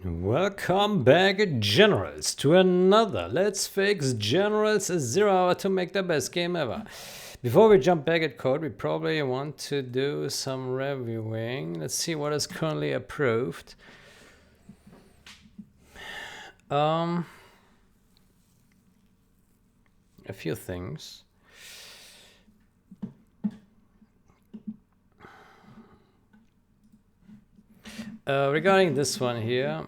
Welcome back, generals, to another Let's Fix Generals 0 Hour to make the best game ever. Before we jump back at code, we probably want to do some reviewing. Let's see what is currently approved. A few things. Regarding this one here,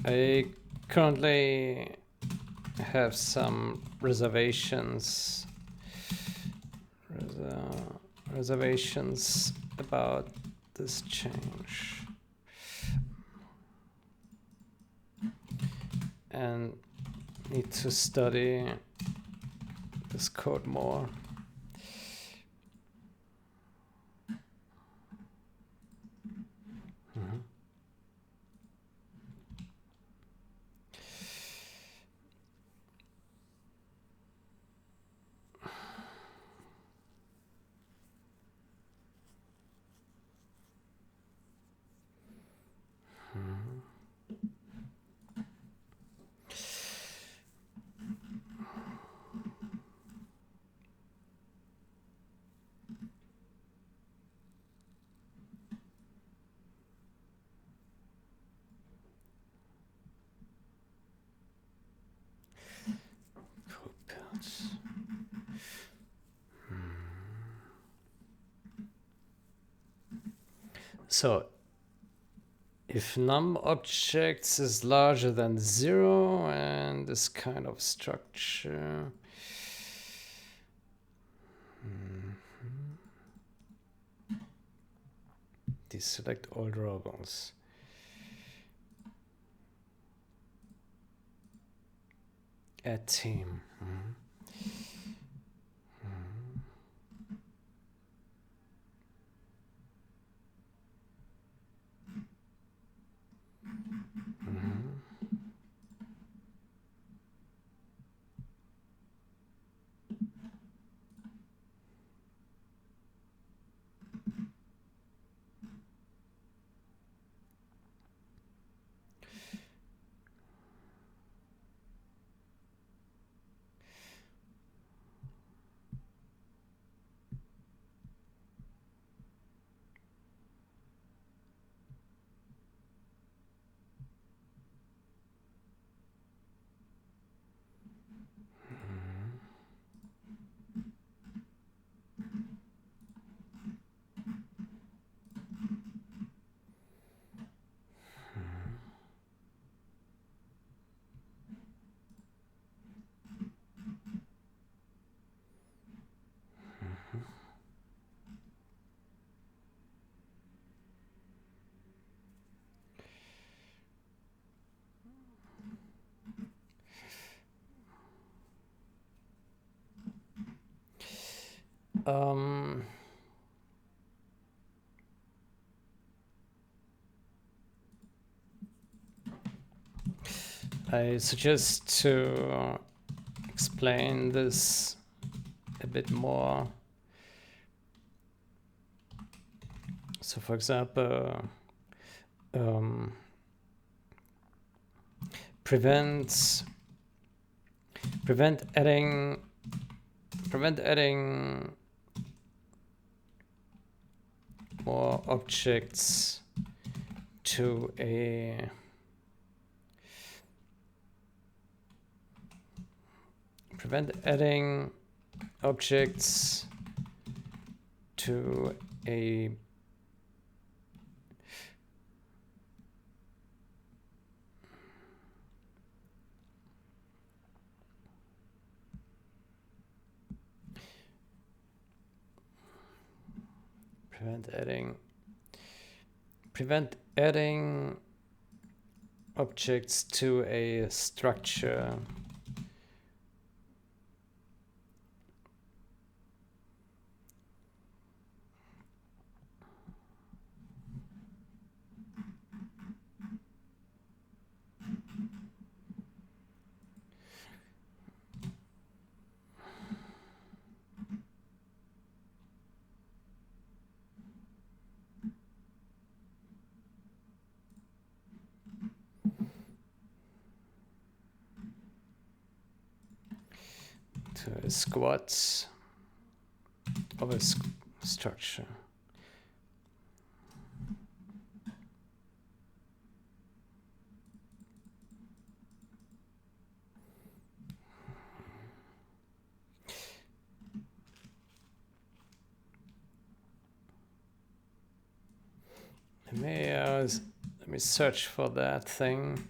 I currently have some reservations about this change, and need to study this code more. So if num objects is larger than 0 and this kind of structure, deselect all drawings. Add team. I suggest to explain this a bit more. So, for example, prevent adding more objects to a prevent adding objects to a prevent adding objects to a structure to a squat of a structure. Let me search for that thing.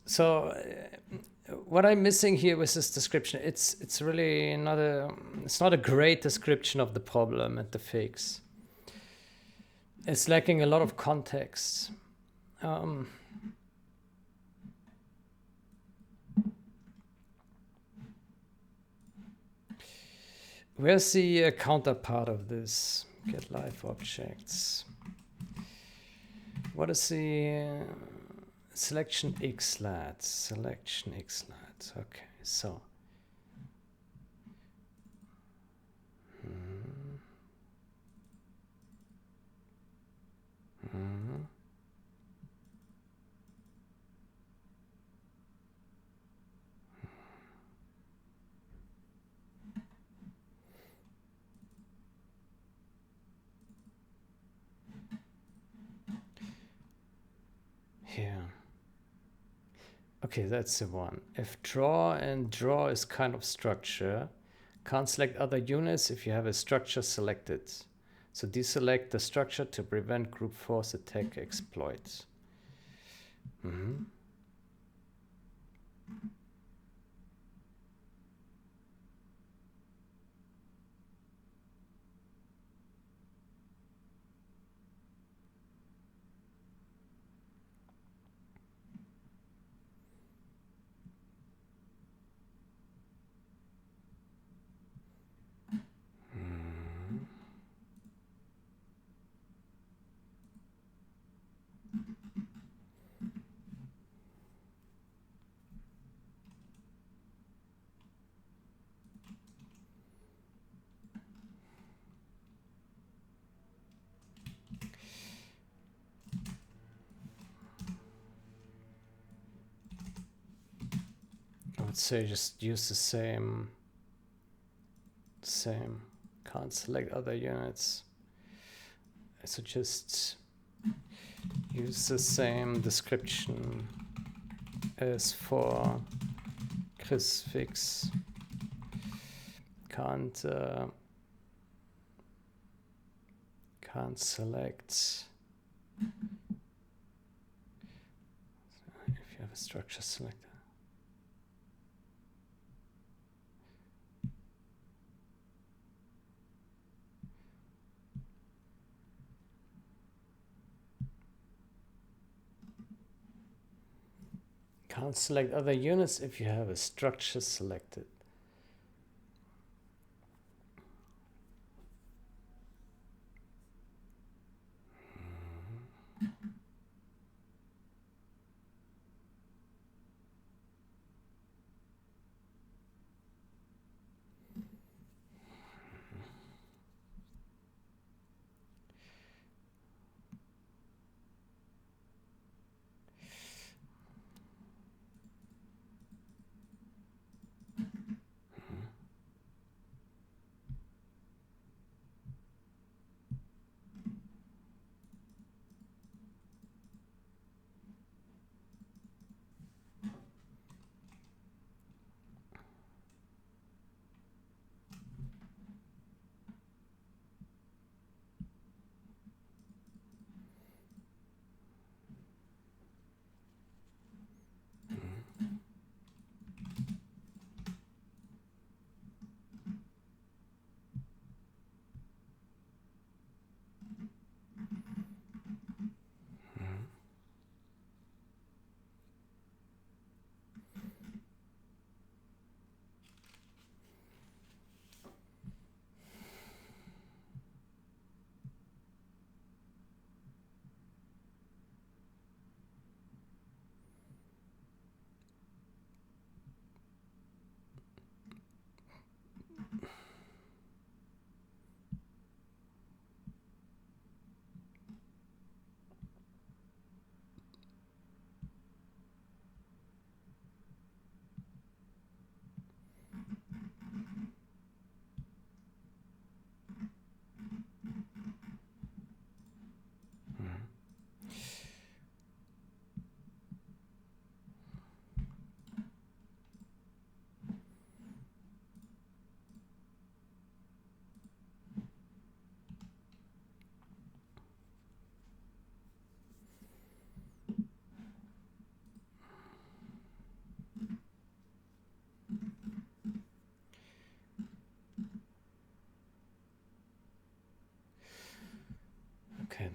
So what I'm missing here with this description, it's really not a great description of the problem and the fix. It's lacking a lot of context. Where's the counterpart of this? Get live objects. What is the selection xlat? Selection xlat. Okay, so. Here. Okay, that's the one. If draw and draw is kind of structure, can't select other units if you have a structure selected. So deselect the structure to prevent group force attack exploits. I would say just use the same. Can't select other units. So just use the same description as for ChrisFix. Can't select if you have a structure selected. Can't select other units if you have a structure selected.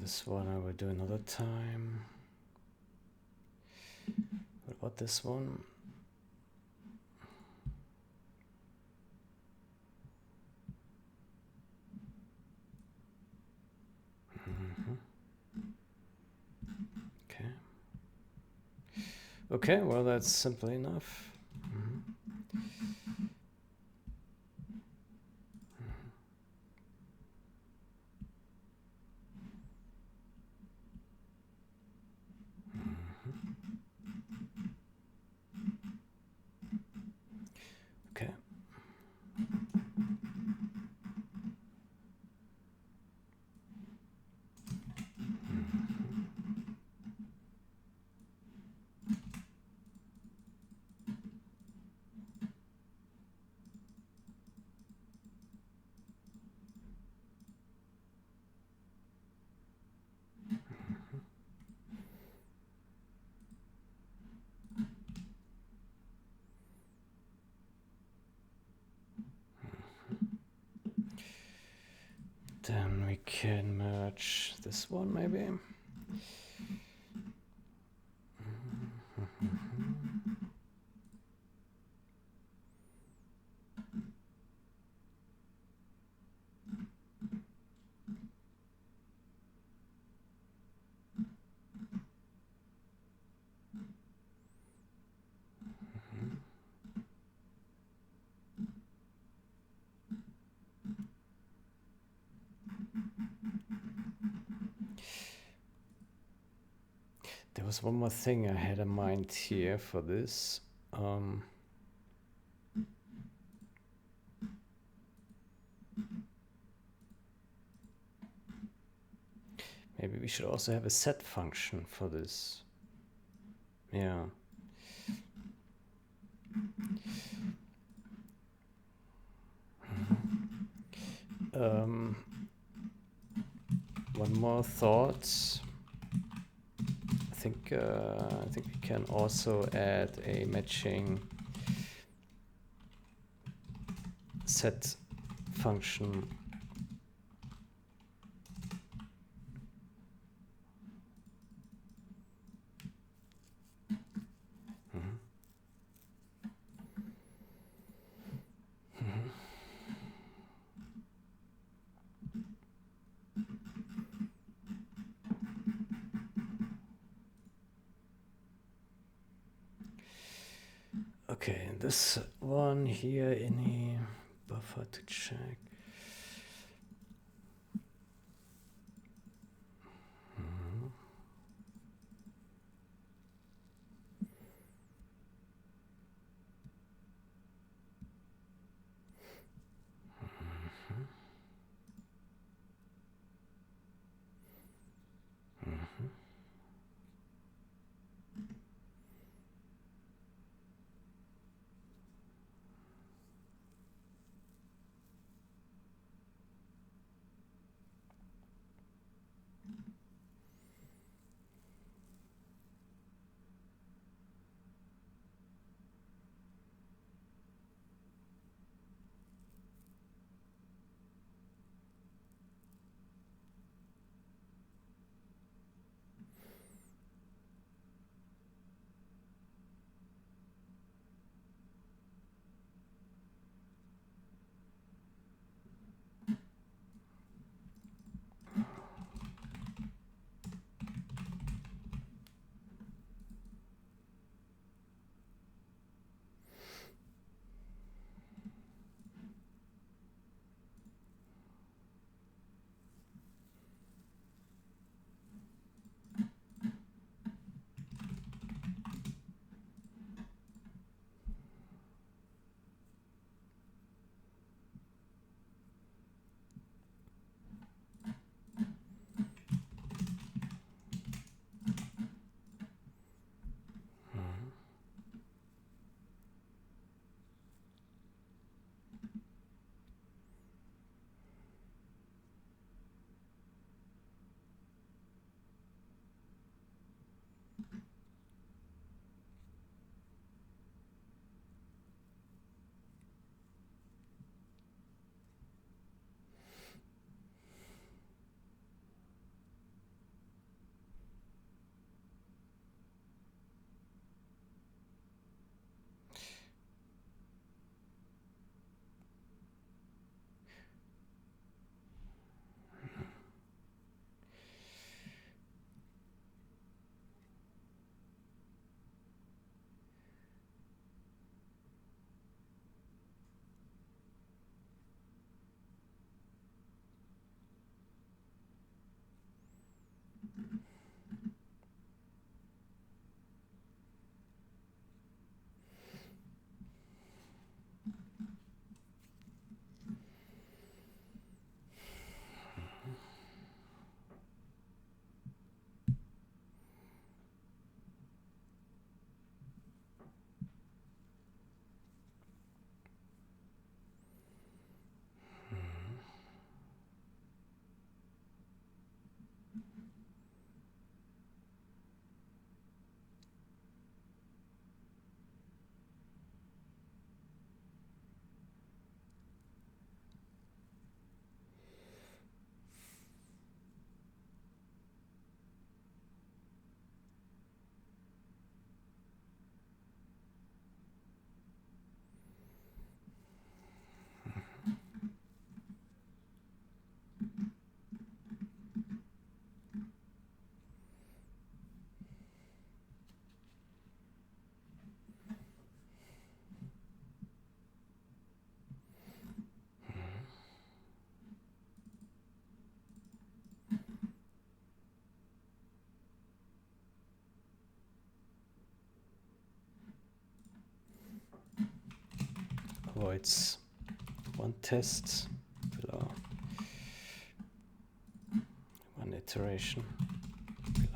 This one I will do another time. What about this one? Okay. Okay, well, that's simple enough. Okay. Then we can merge this one maybe. There was one more thing I had in mind here for this. Maybe we should also have a set function for this. Yeah. One more thought. I think we can also add a matching set function. Okay, this one here, any buffer to check. voids one test below one iteration below.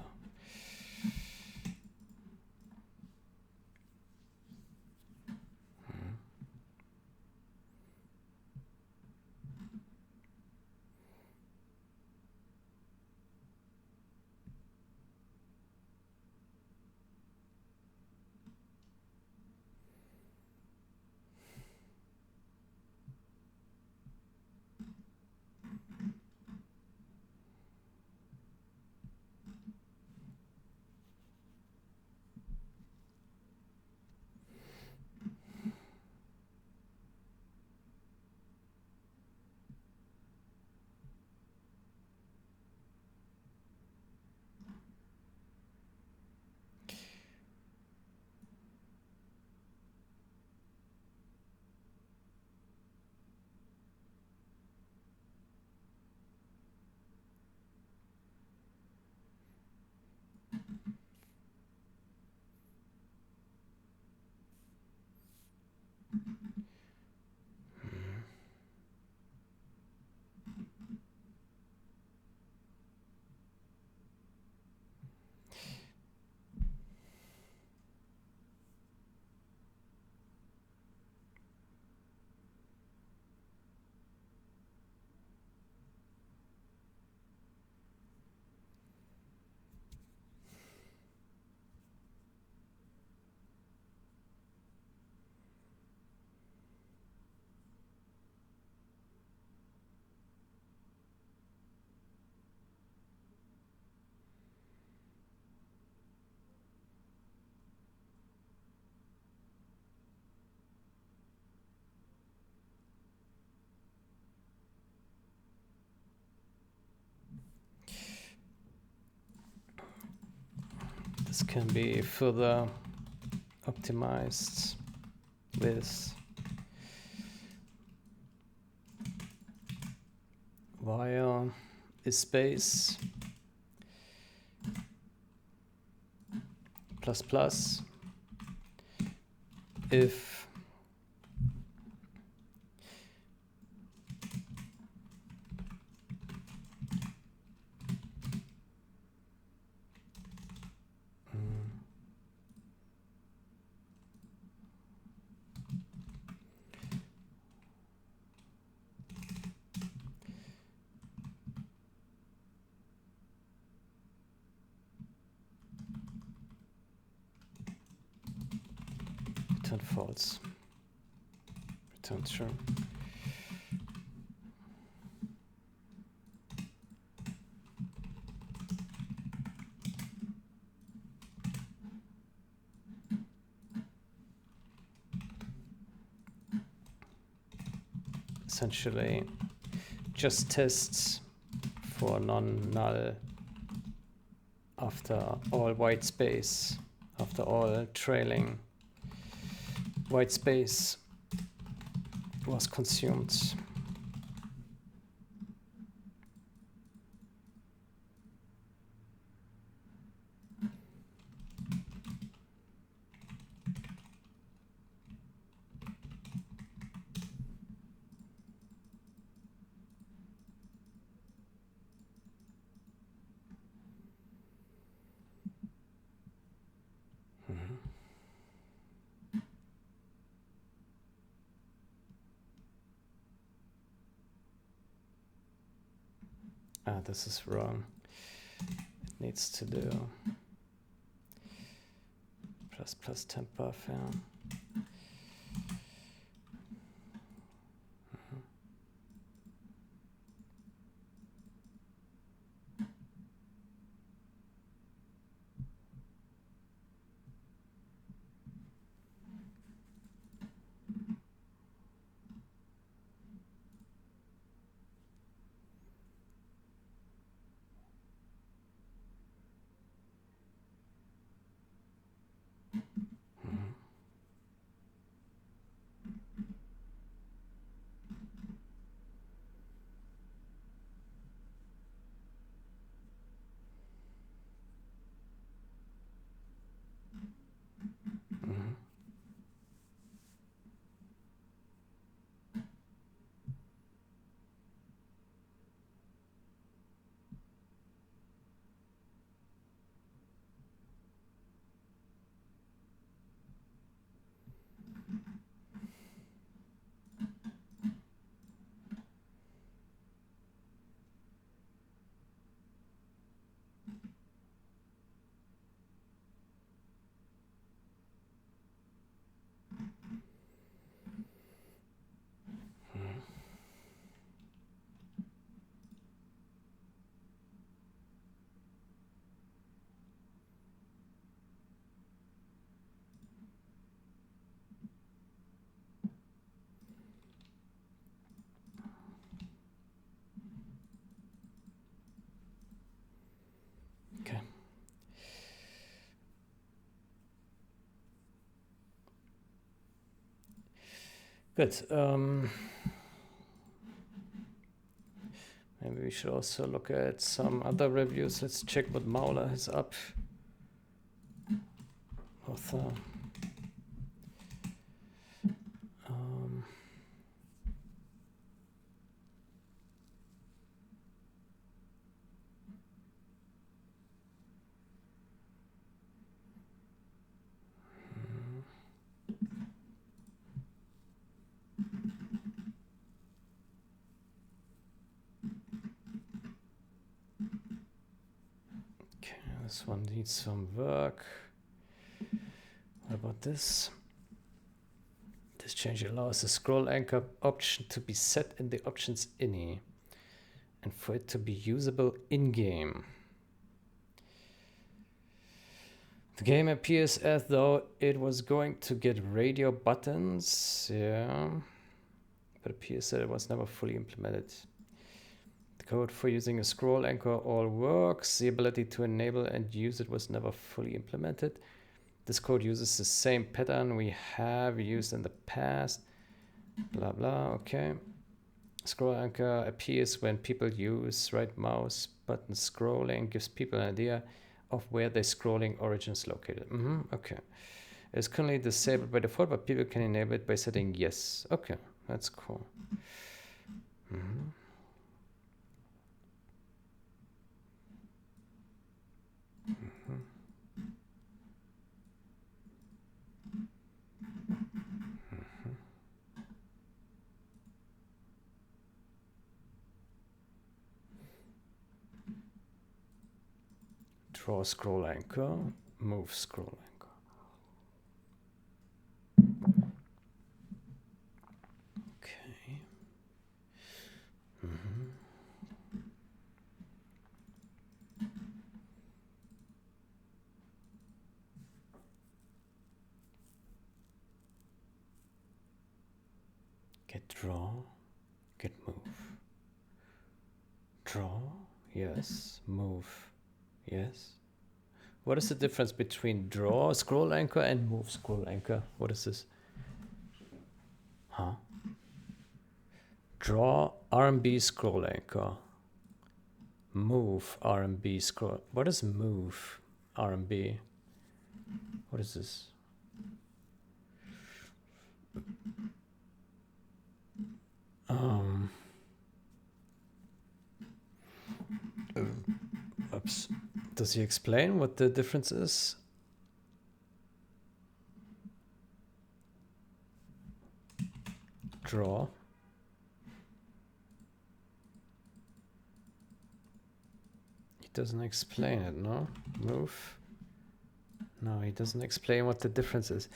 This can be further optimized with via space plus plus if return false, return true. Essentially just tests for non-null after all white space, after all trailing white space was consumed. This is wrong. It needs to do plus plus temp buff, yeah. Good. Maybe we should also look at some other reviews. Let's check what Mauler has up. Author. Okay, this one needs some work. What about this? This change allows the scroll anchor option to be set in the options ini and for it to be usable in-game. The game appears as though it was going to get radio buttons, yeah, but it appears that it was never fully implemented. The code for using a scroll anchor all works. The ability to enable and use it was never fully implemented. This code uses the same pattern we have used in the past. Blah, blah, okay. Scroll anchor appears when people use right mouse button scrolling, gives people an idea of where their scrolling origin is located. Okay. It's currently disabled by default, but people can enable it by setting yes. Okay, that's cool. Draw scroll anchor, move scroll anchor. Okay. Get draw, get move. Draw, yes, move, yes. What is the difference between draw scroll anchor and move scroll anchor? What is this? Huh? Draw RMB scroll anchor. Move RMB scroll. What is move RMB? What is this? Oops. Does he explain what the difference is? Draw. He doesn't explain it, no? Move. No, he doesn't explain what the difference is.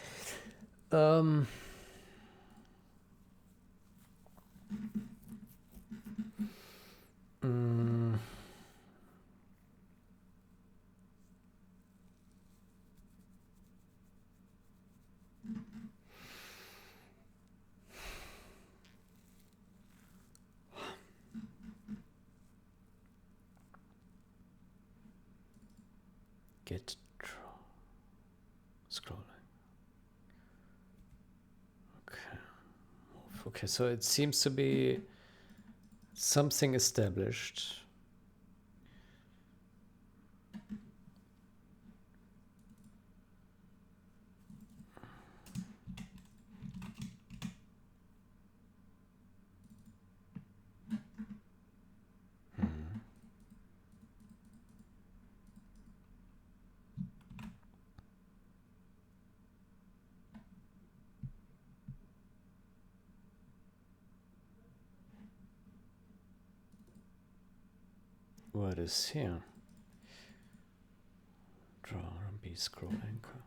Get draw. Scrolling. Okay. Move. Okay, so it seems to be something established. What is here? Draw RMB scroll anchor.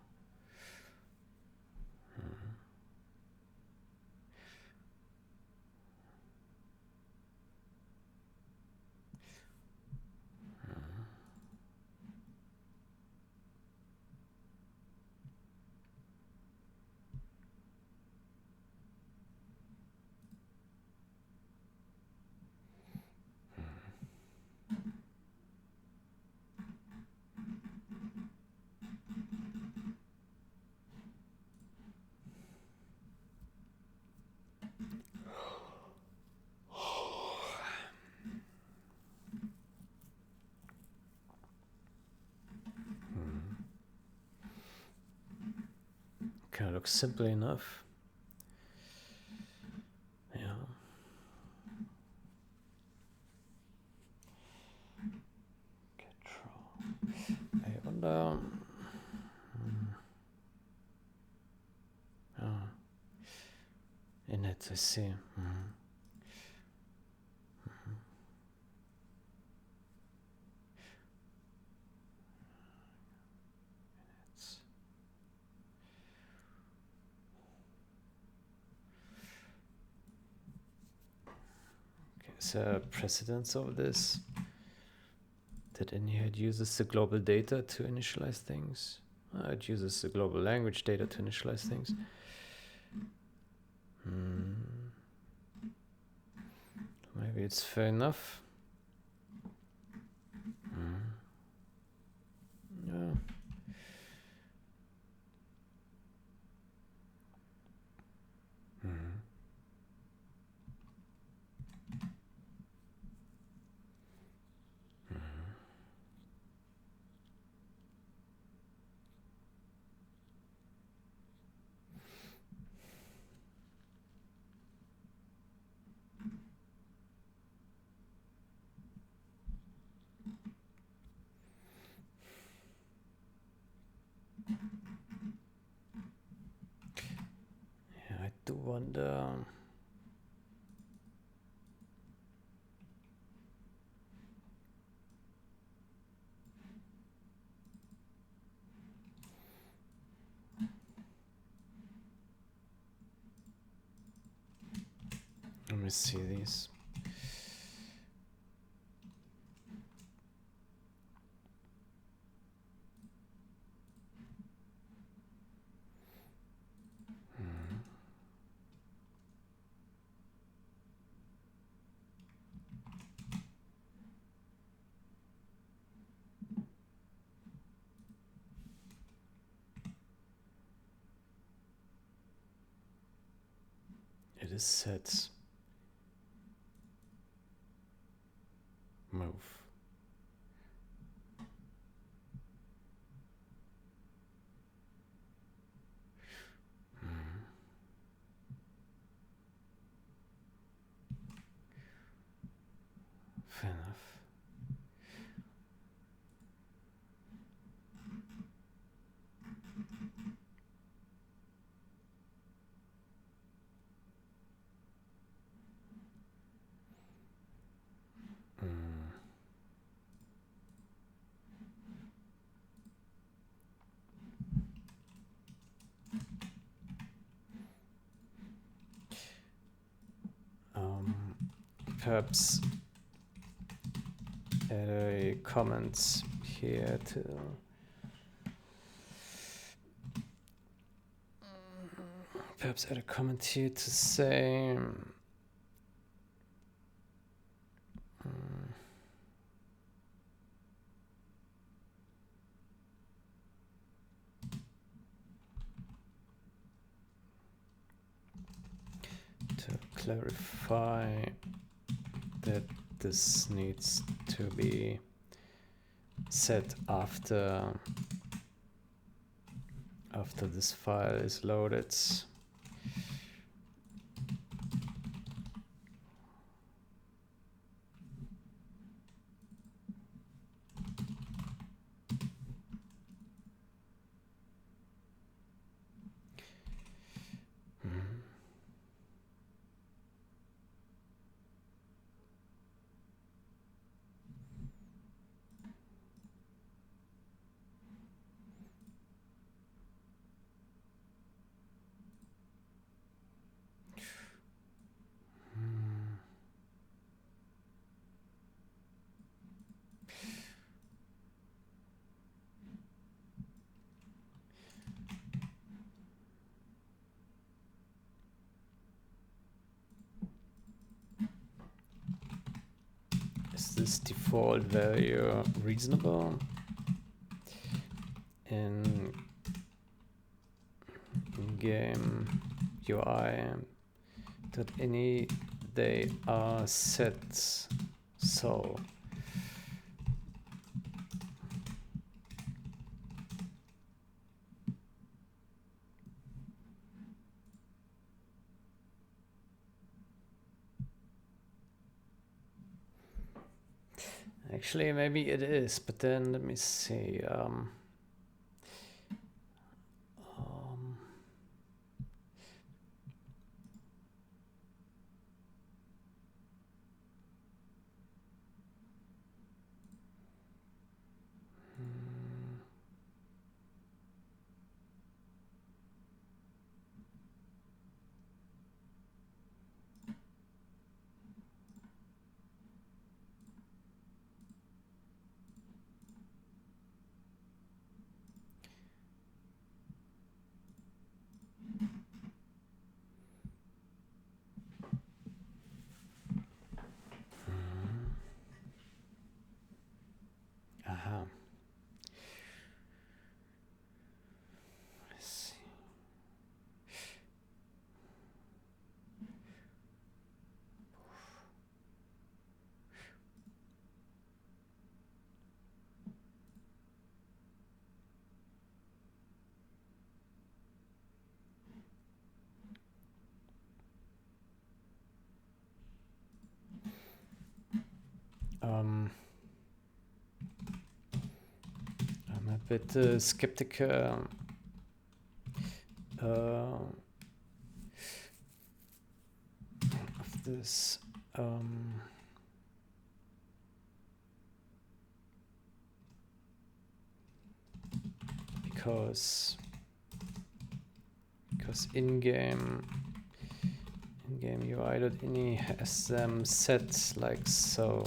looks simple enough. Yeah. Control. I wonder. Oh. In it, I see. Is there a precedence of this? That Inherit uses the global data to initialize things. It uses the global language data to initialize things. Maybe it's fair enough. Yeah. I do wonder. Let me see these. It is set. Move. Fair enough. Perhaps add a comment here to perhaps add a comment here to say to clarify that this needs to be set after this file is loaded. Is this default value reasonable? In game UI that any they are set so Actually, maybe it is, but then let me see. Aha. Let's see. I'm a bit skeptical of this. Because in-game UI.ini has them set like so.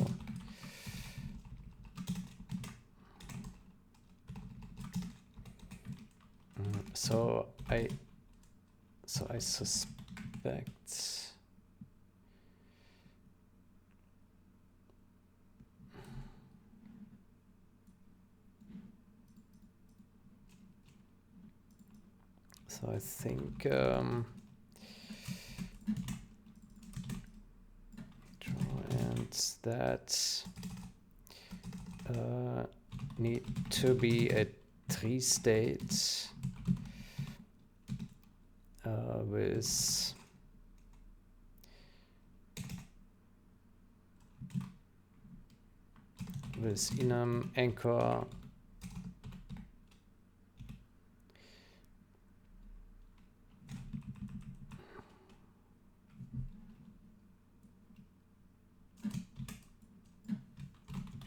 So I suspect I think drawings that need to be a tree state with enum anchor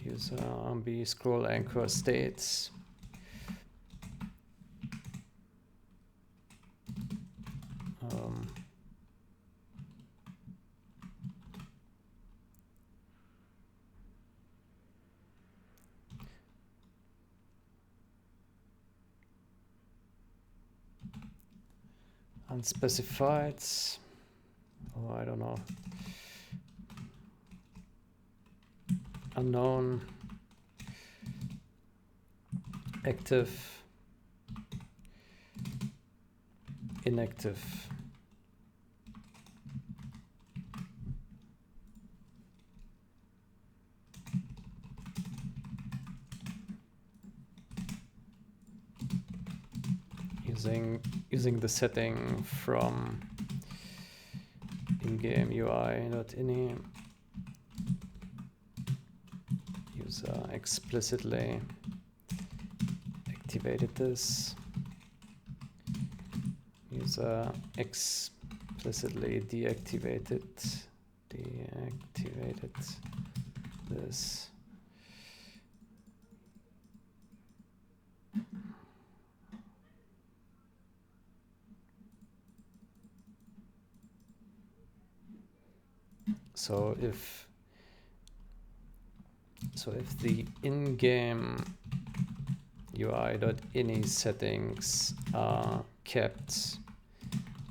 user RB scroll anchor states. Unspecified, oh, I don't know, unknown, active, inactive. Using the setting from in-game UI.ini, user explicitly activated this, user explicitly deactivated this. So if the in-game UI.ini settings are kept,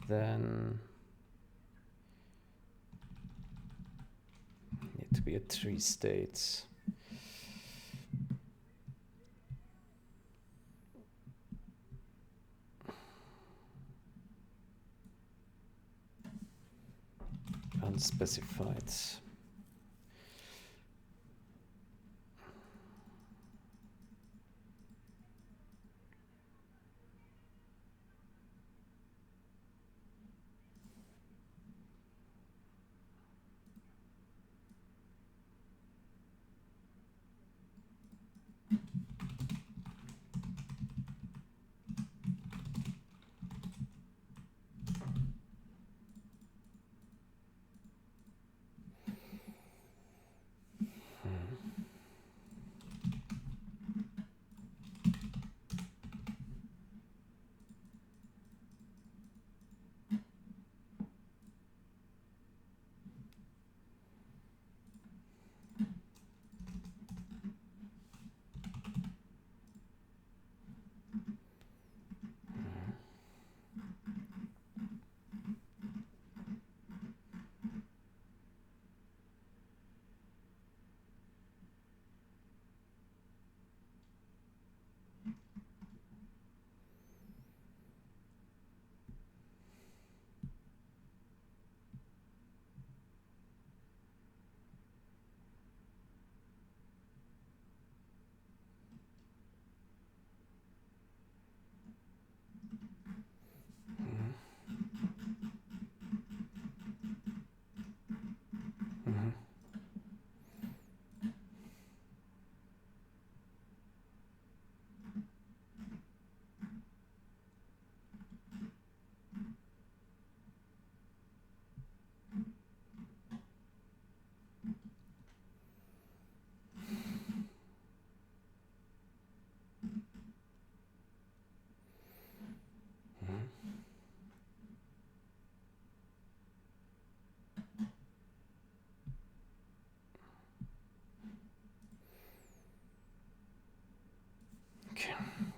then need to be a tree state. Unspecified.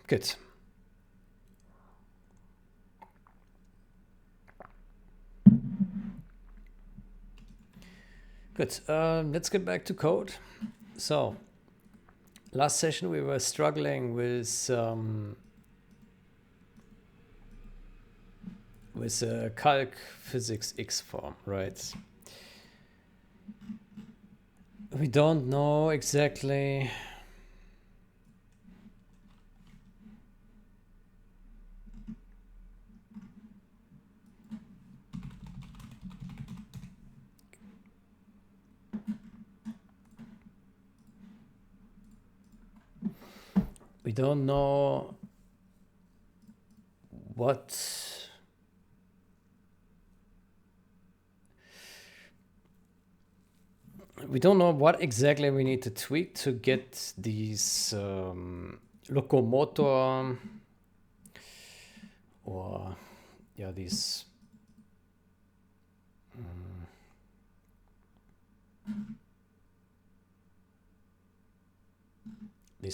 Good. Good. Let's get back to code. So, last session we were struggling with calc physics X form, right? We don't know exactly what exactly we need to tweak to get these locomotor or yeah these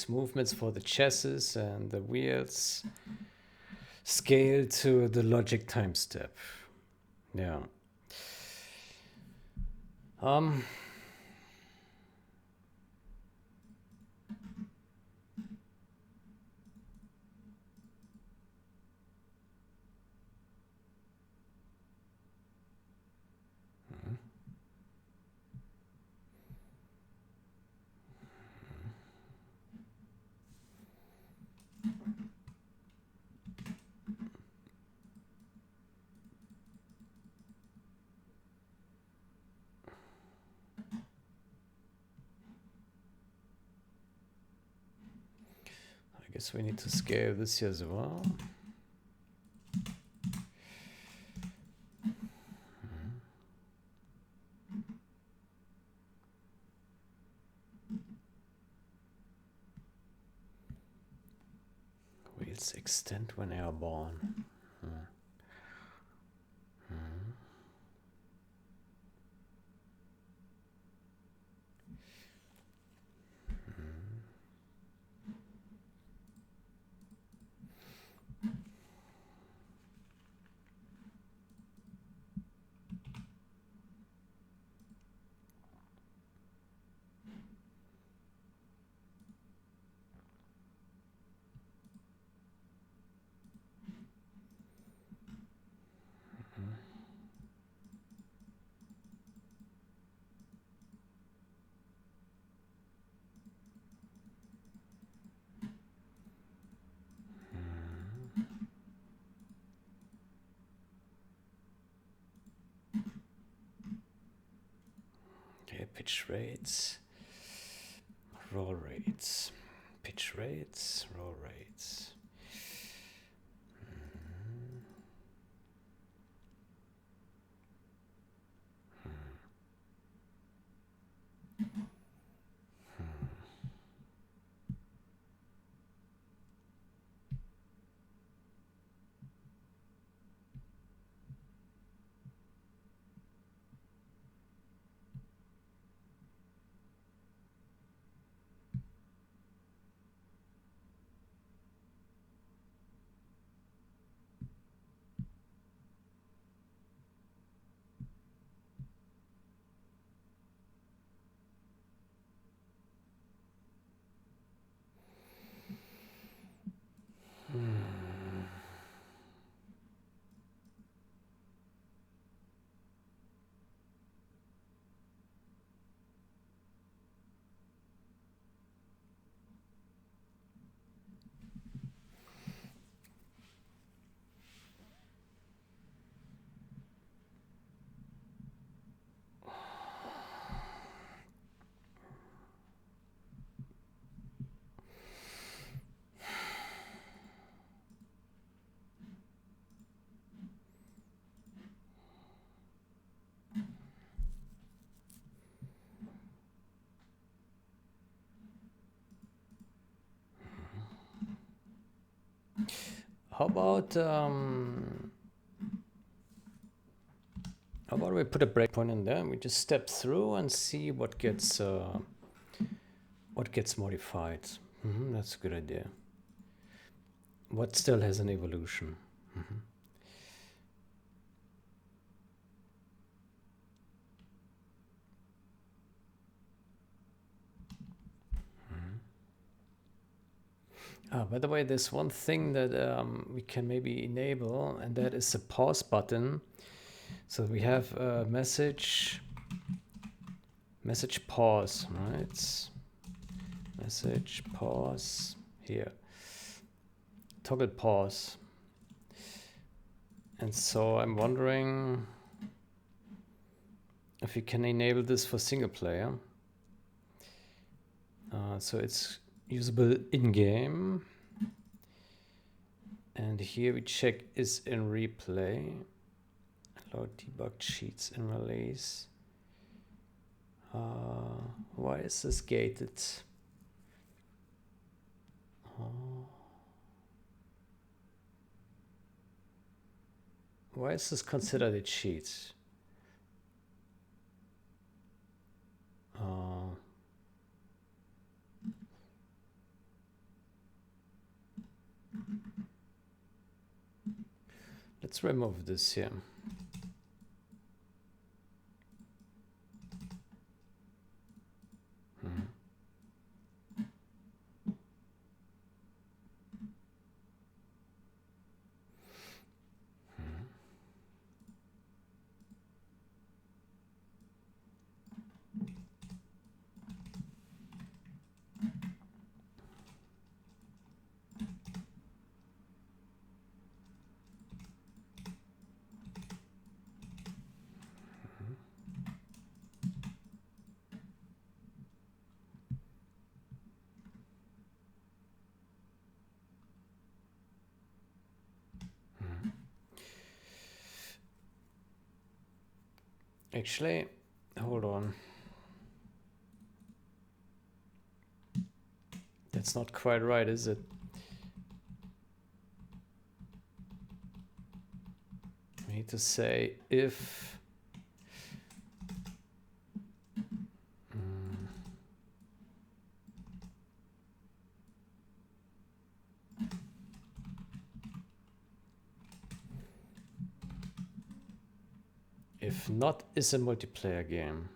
movements for the chassis and the wheels scale to the logic time step. Yeah. I guess we need to scale this here as well. Wheels extend when airborne. Okay, pitch rates, roll rates, pitch rates, roll rates. How about we put a breakpoint in there and we just step through and see what gets modified. That's a good idea. what still has an evolution. By the way, there's one thing that we can maybe enable, and that is the pause button. So we have a message pause, right? Message pause here. Toggle pause. And so I'm wondering if we can enable this for single player. So it's usable in-game. And here we check is in replay. Load debug cheats in release. Why is this gated? Why is this considered a cheat? Let's remove this here. Actually, hold on. That's not quite right, is it? We need to say if if not is a multiplayer game.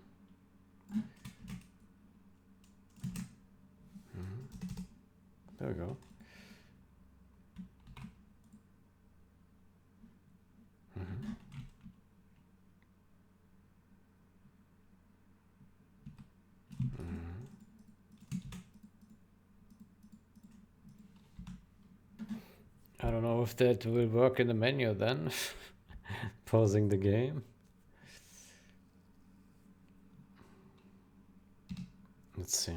There we go. I don't know if that will work in the menu then. Pausing the game. Let's see.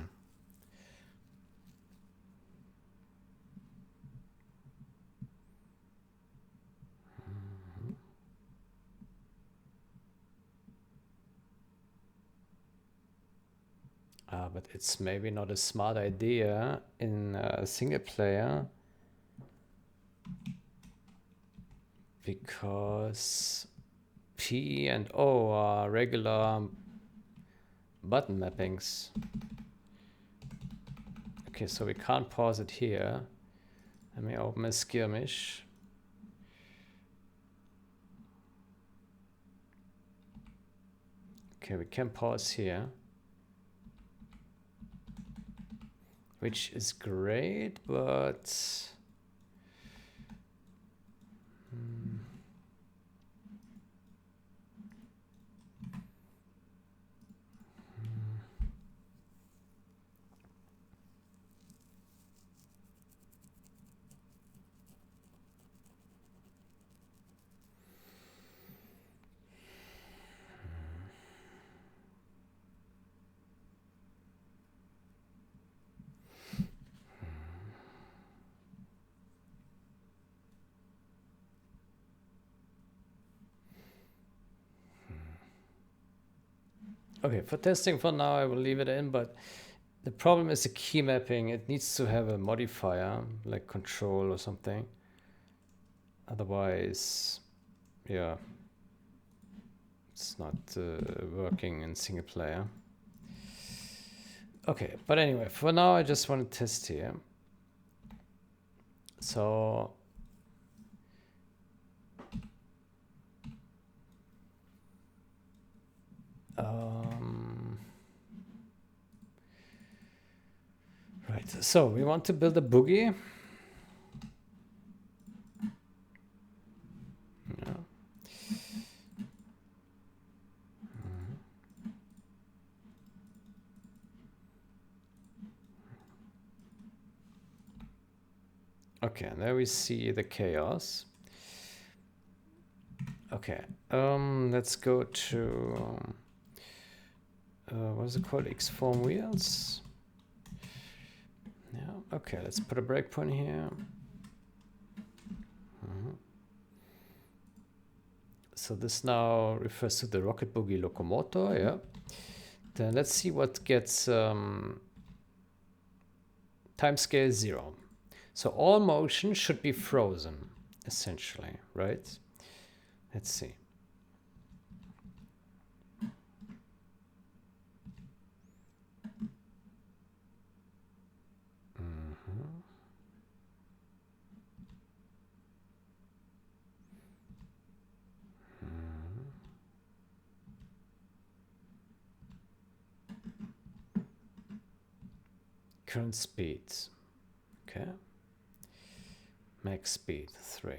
But it's maybe not a smart idea in single player because P and O are regular button mappings. Okay, so we can't pause it here. Let me open a skirmish. Okay, we can pause here, which is great, but okay, for testing for now, I will leave it in, but the problem is the key mapping. It needs to have a modifier, like control or something. Otherwise, yeah, it's not working in single player. Okay, but anyway, for now, I just want to test here. So right, so we want to build a boogie. Yeah. Okay, and there we see the chaos. Okay, let's go to what is it called? Xform wheels. Yeah. Okay, let's put a breakpoint here. So this now refers to the Rocket Boogie locomotor. Yeah. Then let's see what gets timescale 0. So all motion should be frozen, essentially, right? Let's see. Current speed. Okay. Max speed 3.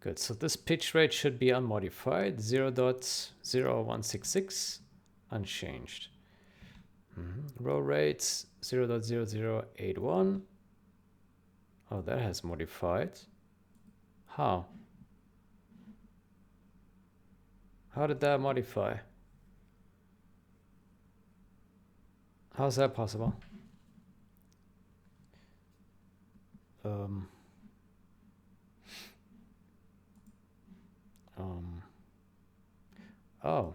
Good. So this pitch rate should be unmodified. 0.0166 unchanged. Roll rate 0.0081. Oh, that has modified. How? How did that modify? How's that possible? Oh.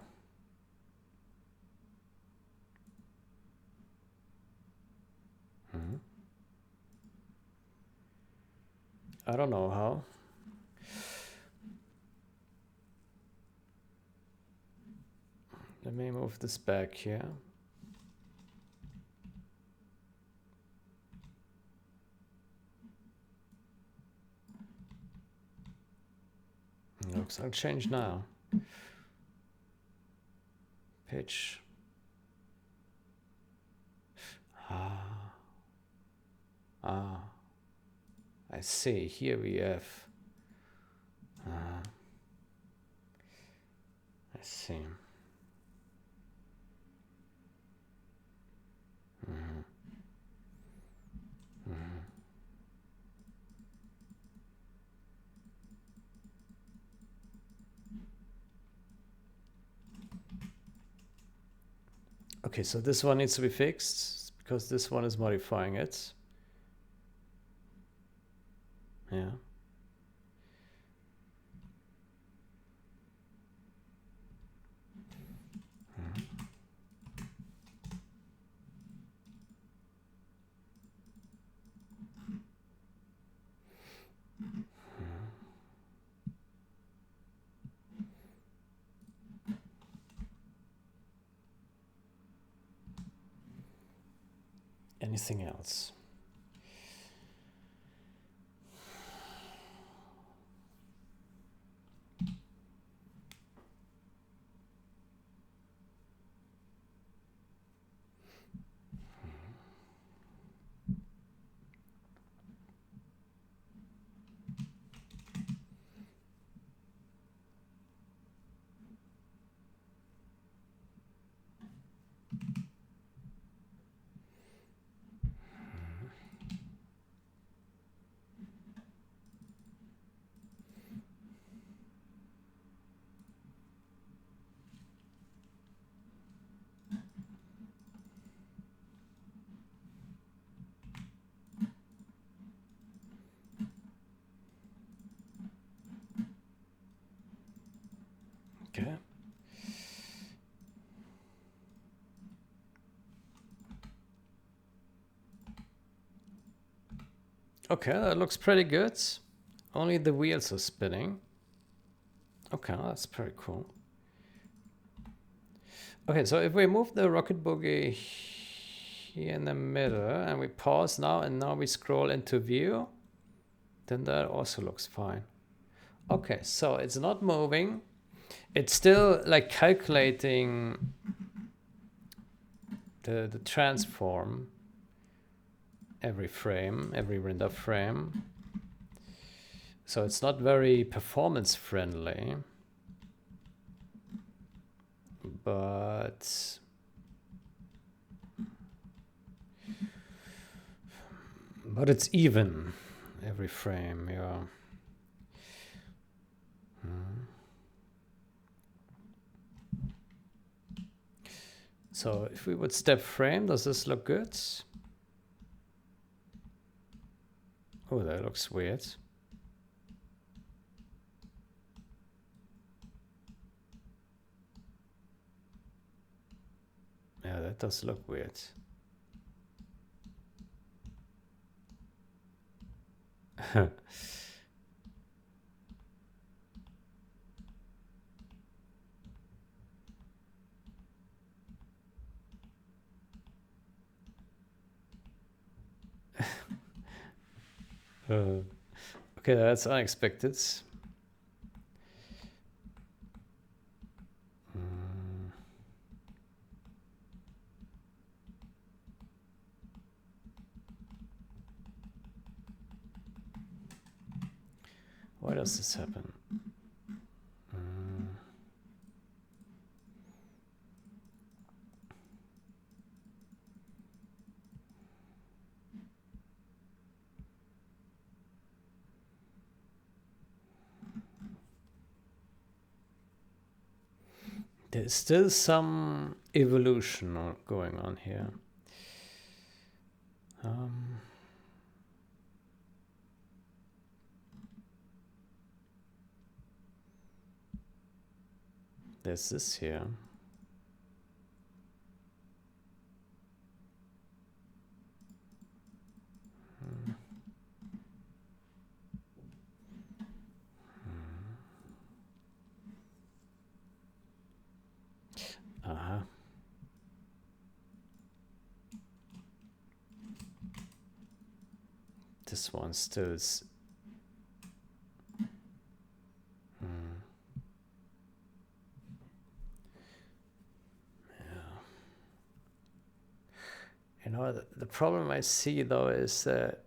I don't know how. Let me move this back here. Looks, I'll change now. Pitch. I see. Here we have. I see. Okay, so this one needs to be fixed because this one is modifying it. Yeah. Anything else? Okay. Okay, that looks pretty good. Only the wheels are spinning. Okay, that's pretty cool. Okay, so if we move the rocket boogie here in the middle and we pause now and now we scroll into view, then that also looks fine. Okay, so it's not moving. It's still like calculating the transform every frame, every render frame. So it's not very performance friendly, but it's even every frame, yeah. So if we would step frame, does this look good? Oh, that looks weird. Yeah, that does look weird. Okay, that's unexpected. Why does this happen? There's still some evolution going on here. There's this here. Uh-huh. This one still is... You know, the problem I see though is that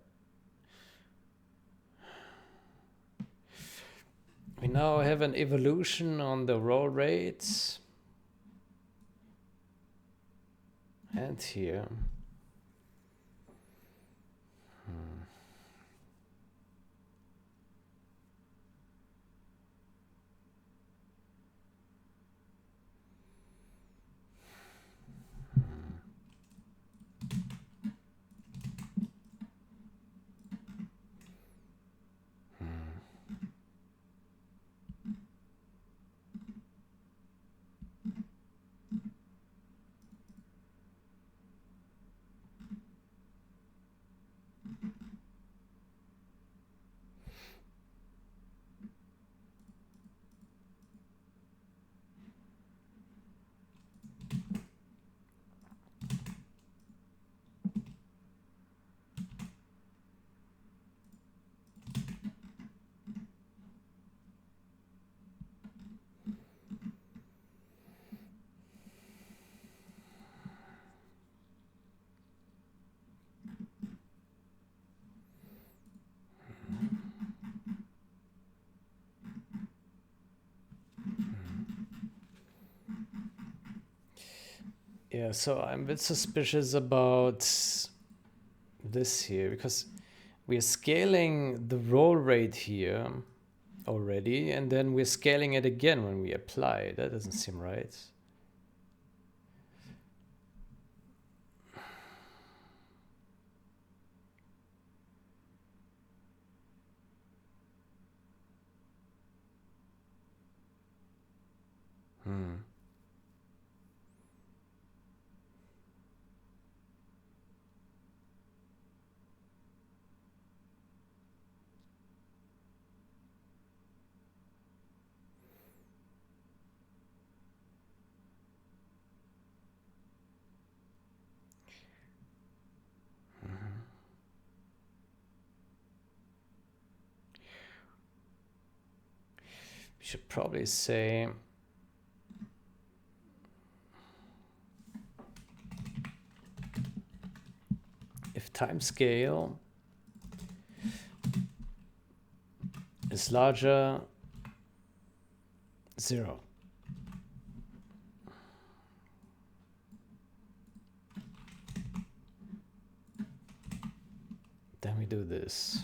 we now have an evolution on the roll rates. And here. Yeah, so I'm a bit suspicious about this here because we're scaling the roll rate here already, and then we're scaling it again when we apply. That doesn't seem right. should probably say if time scale is larger 0. Then we do this.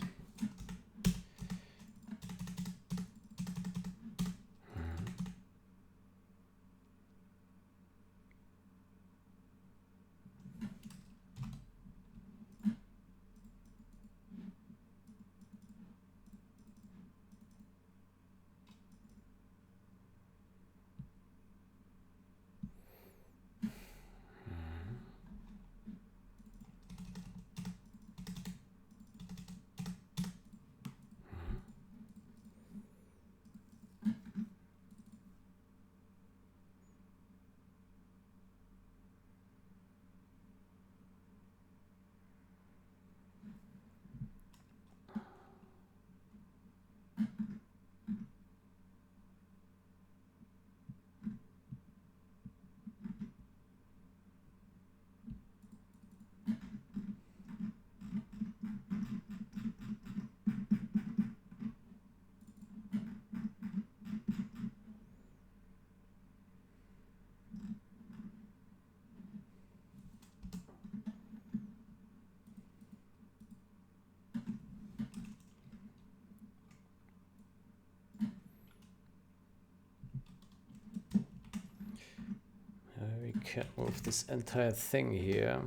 We can't move this entire thing here.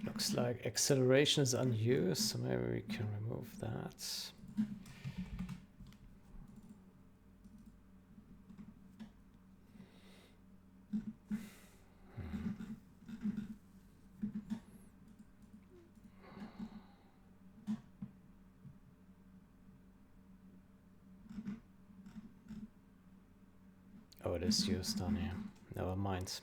Looks like acceleration is unused, so maybe we can remove that. Oh, it is used on here. Never mind.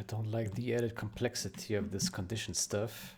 don't like the added complexity of this condition stuff.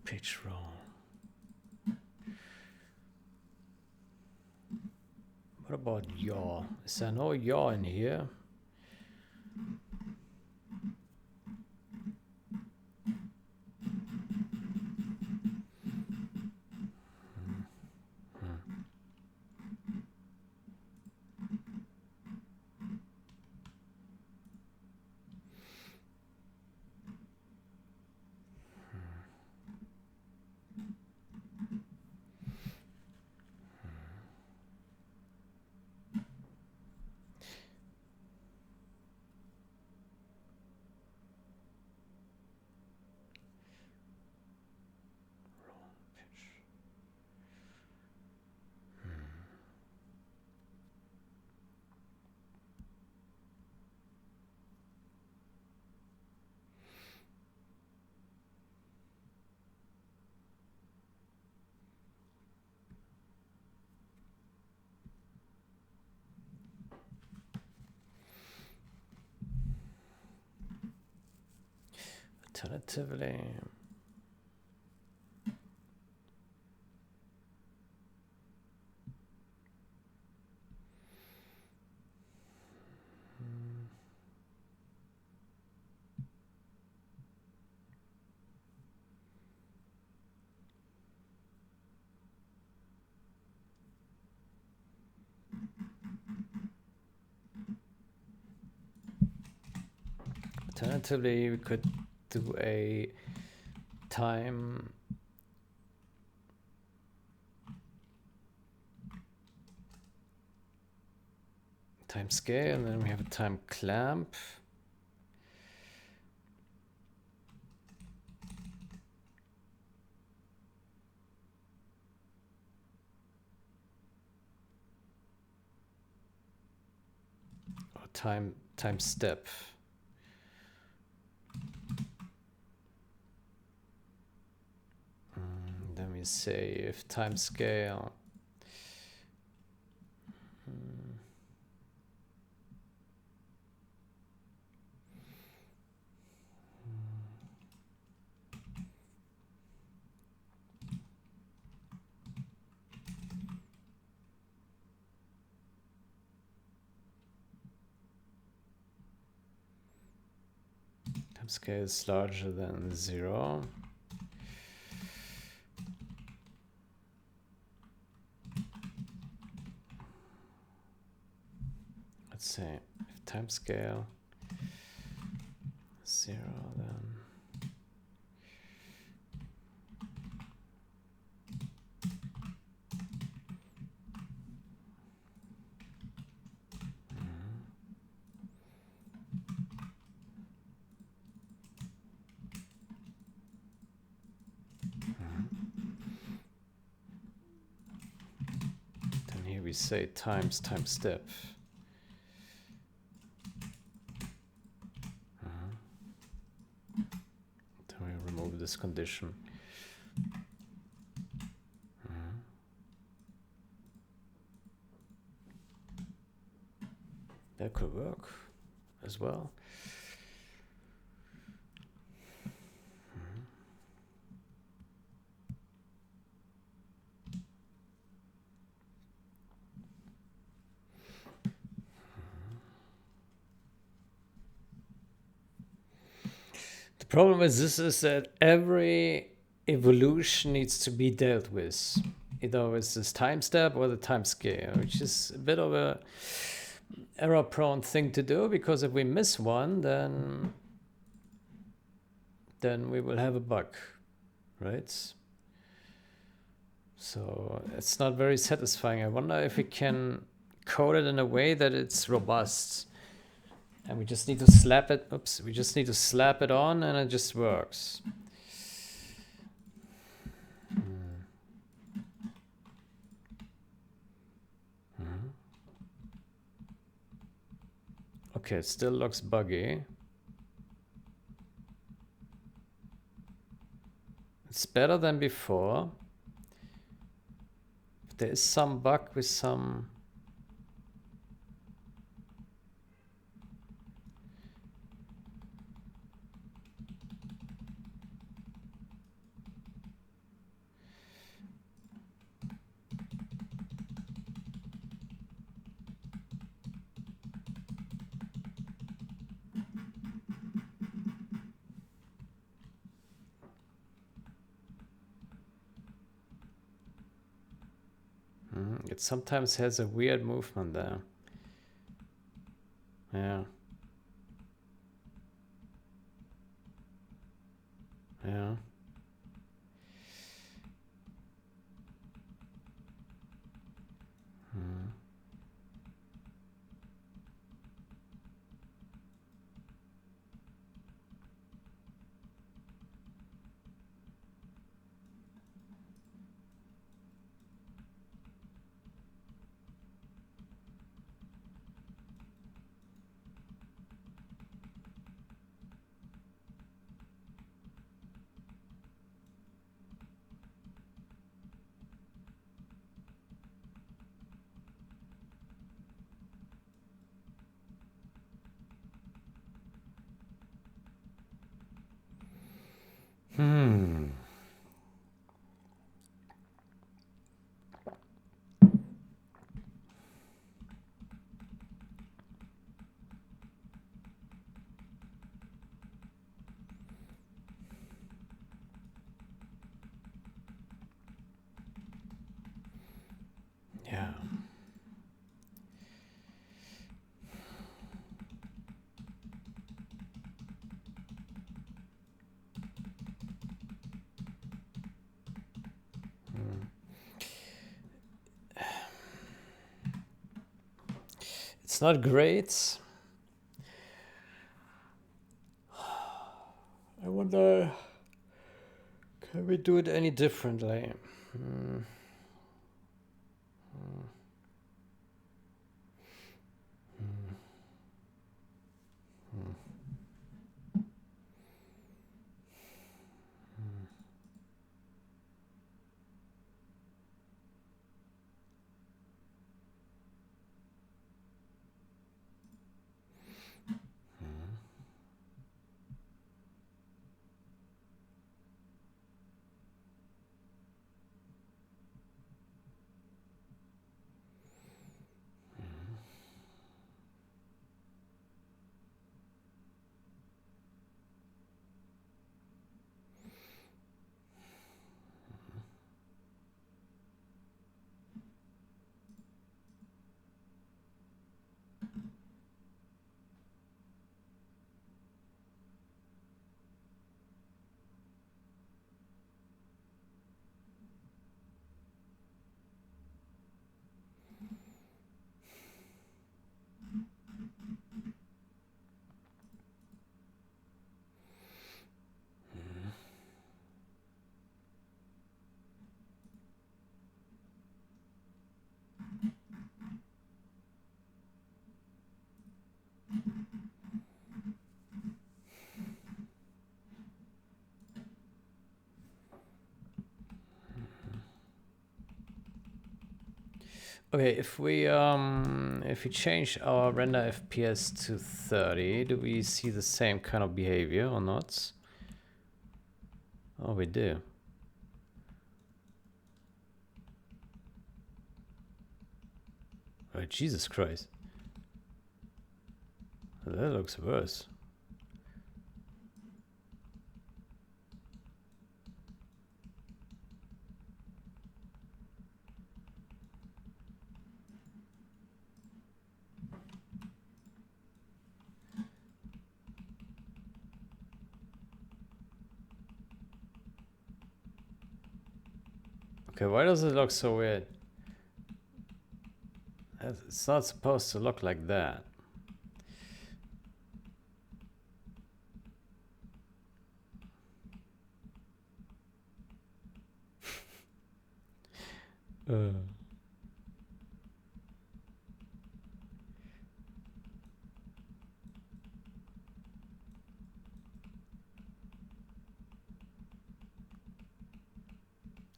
Pitch roll. What about yaw? Is there no yaw in here? Alternatively, we could do a time scale, and then we have a time clamp. Or time step. Then we say if time scale scale is larger than 0. Let's say if time scale 0, then say time step. Then we remove this condition. That could work as well. The problem with this is that every evolution needs to be dealt with, either with this time step or the time scale, which is a bit of a error-prone thing to do, because if we miss one, then we will have a bug, right? So it's not very satisfying. I wonder if we can code it in a way that it's robust. And we just need to slap it, oops, we just need to slap it on and it just works. Okay, it still looks buggy. It's better than before. But there is some bug with some... It sometimes has a weird movement there. Yeah. Yeah. Yeah. It's not great. I wonder, can we do it any differently? Okay, if we change our render FPS to 30, do we see the same kind of behavior or not? Oh, we do. Oh, Jesus Christ. That looks worse. Okay, why does it look so weird? It's not supposed to look like that.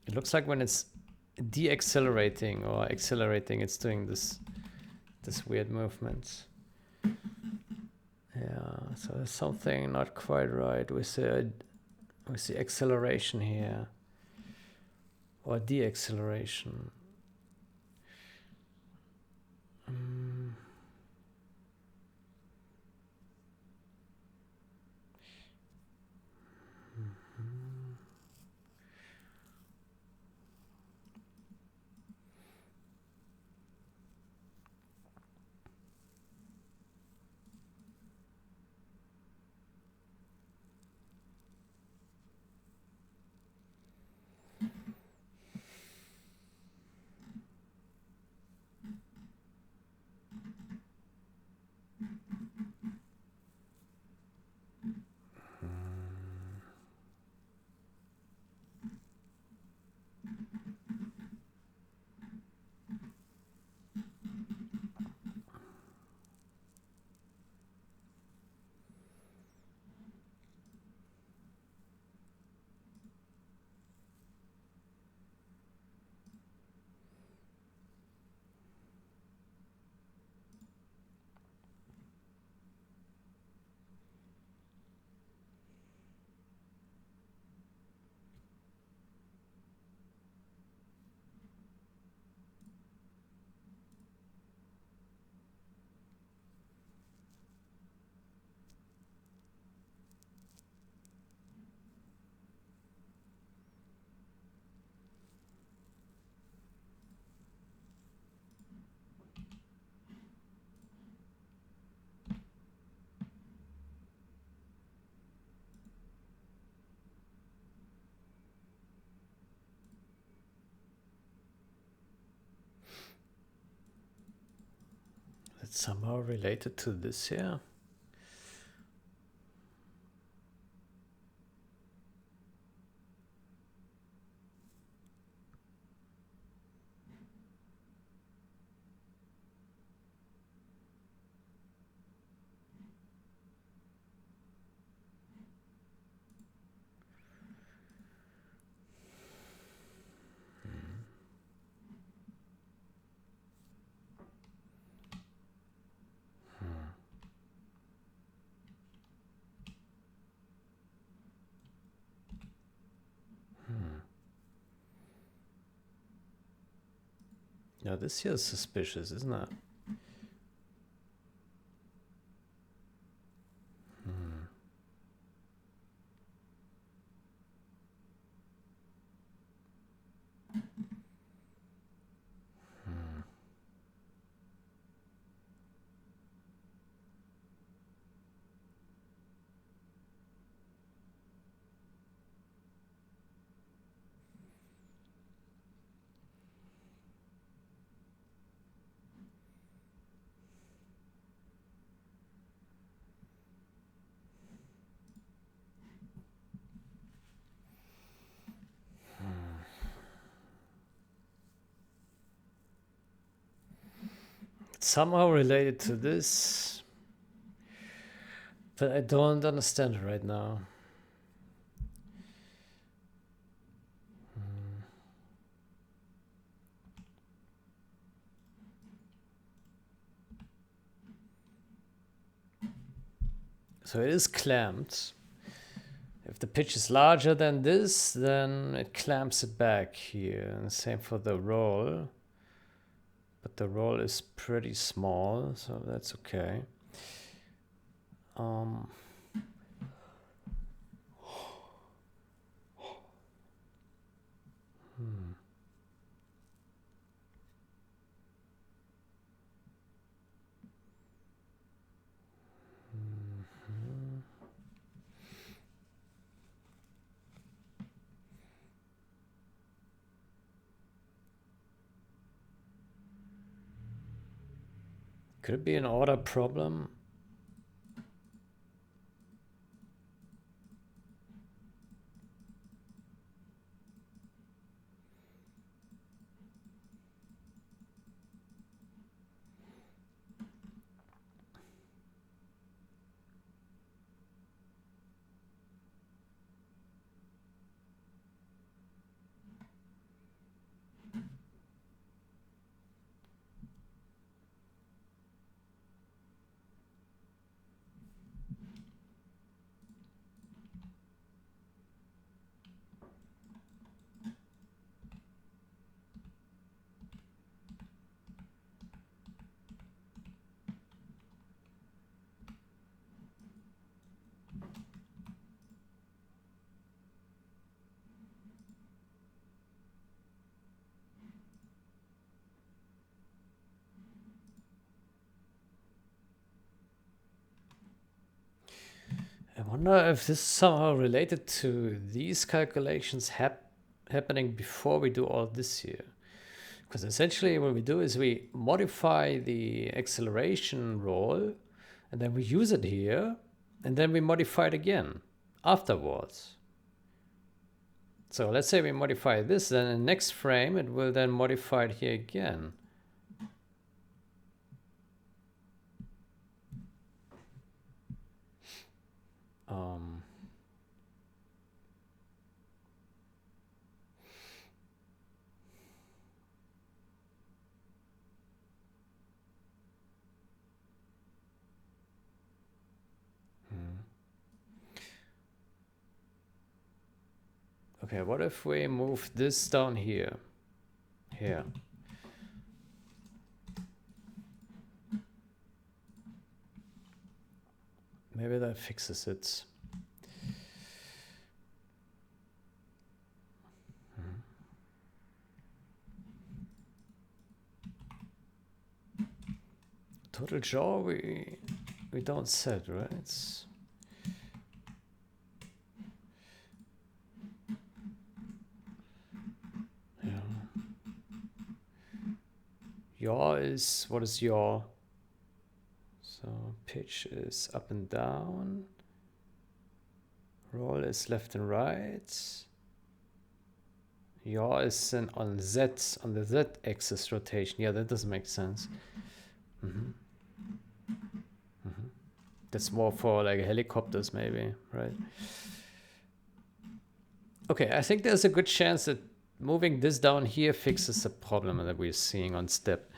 It looks like when it's deaccelerating or accelerating, it's doing this weird movement. Yeah, so there's something not quite right with the acceleration here or deacceleration. It's somehow related to this here. Now this here is suspicious, isn't it? It's somehow related to this, but I don't understand it right now. So it is clamped. If the pitch is larger than this, then it clamps it back here. And same for the roll. But the roll is pretty small, so that's okay. Could it be an order problem? I wonder if this is somehow related to these calculations happening before we do all this here. Because essentially what we do is we modify the acceleration roll and then we use it here and then we modify it again afterwards. So let's say we modify this, then in the next frame it will then modify it here again. Okay, what if we move this down here? Here. Maybe that fixes it. Total jaw we don't set, right? Yaw is, what is yaw? So pitch is up and down. Roll is left and right. Yaw is on the Z axis rotation. Yeah, that doesn't make sense. That's more for like helicopters maybe, right? Okay, I think there's a good chance that moving this down here fixes the problem that we're seeing on step.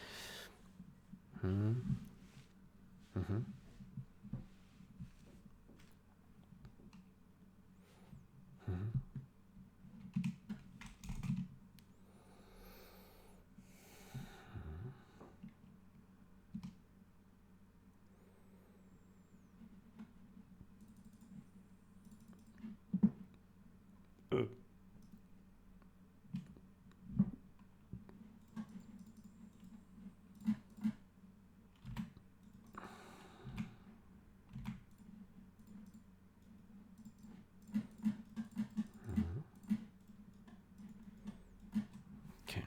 Okay.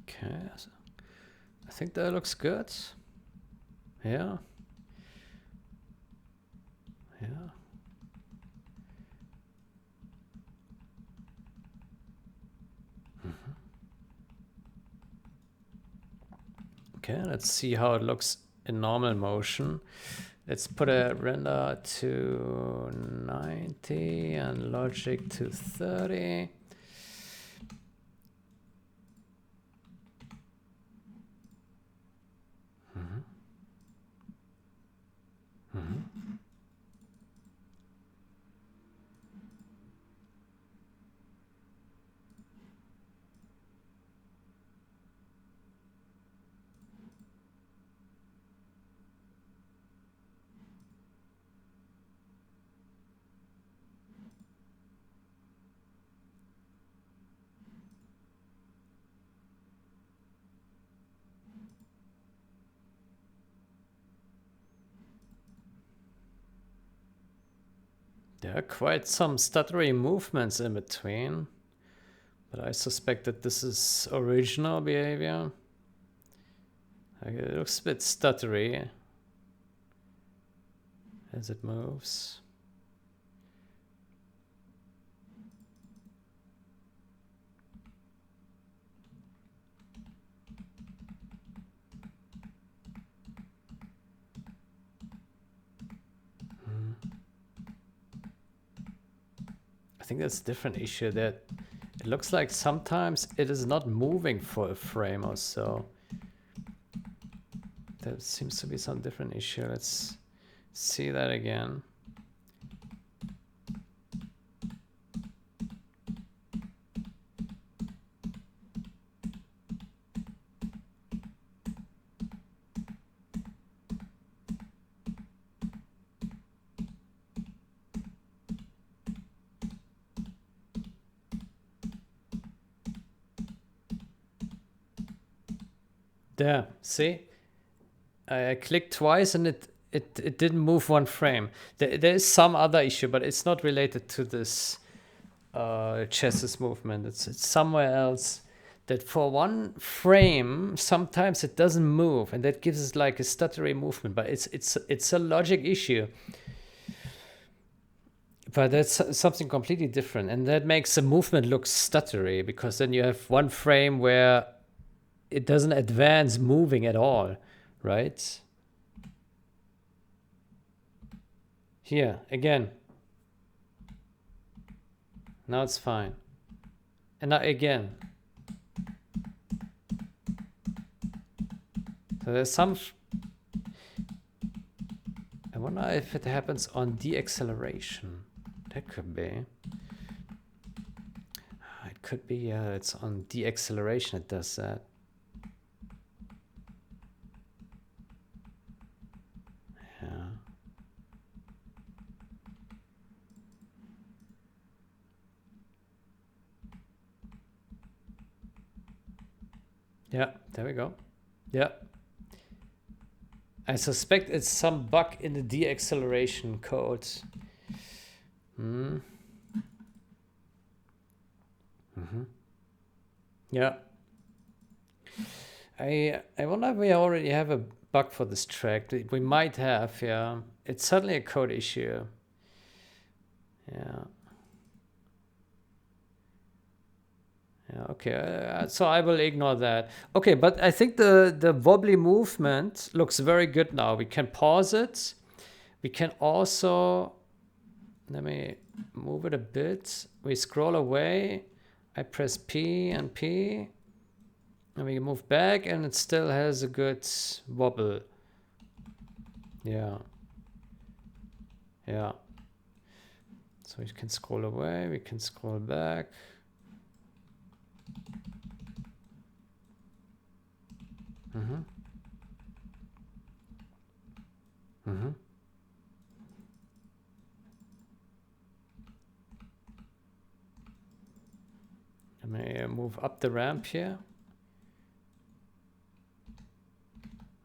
Okay, so I think that looks good. Yeah. Yeah. Okay, let's see how it looks in normal motion. Let's put a render to 90 and logic to 30. There are quite some stuttery movements in between, but I suspect that this is original behavior. It looks a bit stuttery as it moves. I think that's a different issue, that it looks like sometimes it is not moving for a frame or so. There seems to be some different issue. Let's see that again. There, see? I clicked twice and it didn't move one frame. There is some other issue, but it's not related to this chassis movement. It's somewhere else, that for one frame sometimes it doesn't move, and that gives us like a stuttery movement. But it's a logic issue. But that's something completely different, and that makes the movement look stuttery, because then you have one frame where it doesn't advance moving at all, right? Here, again. Now it's fine. And now again. So there's some... I wonder if it happens on deceleration. That could be. It could be, yeah, it's on deceleration it does that. Yeah. Yeah, there we go. Yeah. I suspect it's some bug in the deceleration code. Yeah. I wonder if we already have a bug for this track. We might have, yeah. It's certainly a code issue. Yeah. Yeah, okay, so I will ignore that. Okay, but I think the wobbly movement looks very good now. We can pause it. We can also, let me move it a bit. We scroll away. I press P and P. And we move back, and it still has a good wobble. Yeah. Yeah. So we can scroll away. We can scroll back. Let me move up the ramp here.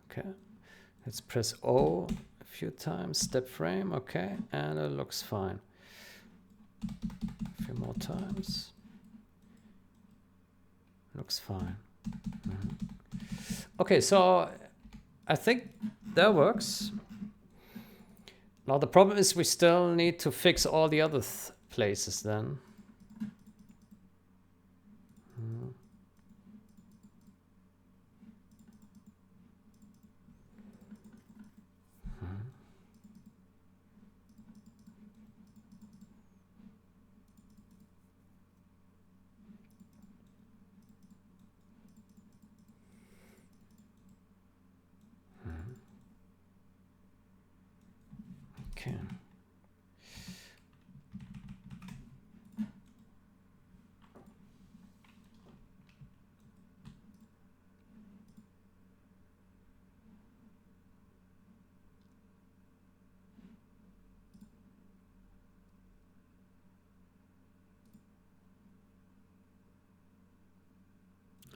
Okay. Let's press O a few times. Step frame. Okay. And it looks fine. A few more times. Looks fine. Okay, so I think that works. Now the problem is we still need to fix all the other places then. Okay.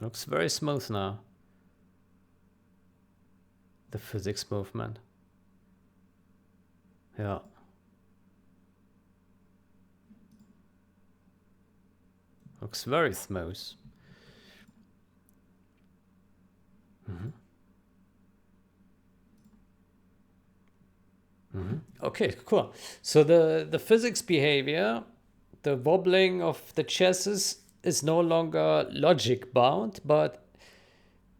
Looks very smooth now. The physics movement. Yeah. Looks very smooth. Okay, cool. So the physics behavior, the wobbling of the chassis is no longer logic bound, but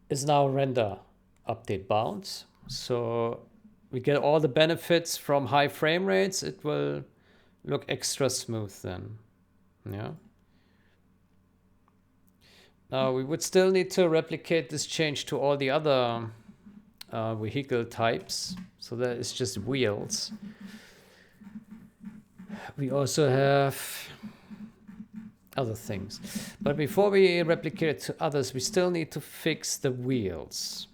is now render update bound. So we get all the benefits from high frame rates. It will look extra smooth then. Yeah. Now we would still need to replicate this change to all the other vehicle types. So that is just wheels. We also have other things. But before we replicate it to others, we still need to fix the wheels.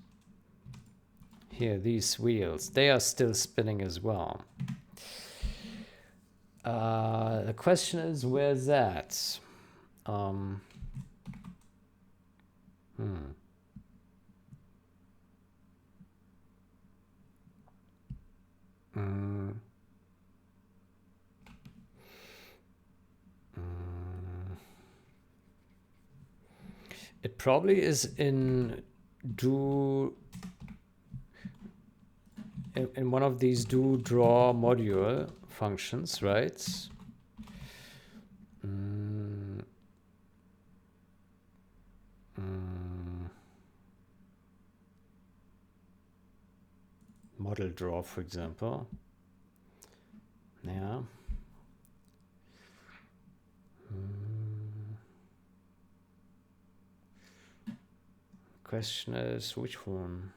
Here, these wheels, they are still spinning as well. The question is, where's that? It probably is in in one of these do draw module functions, right? Model draw, for example. Yeah. Question is which one?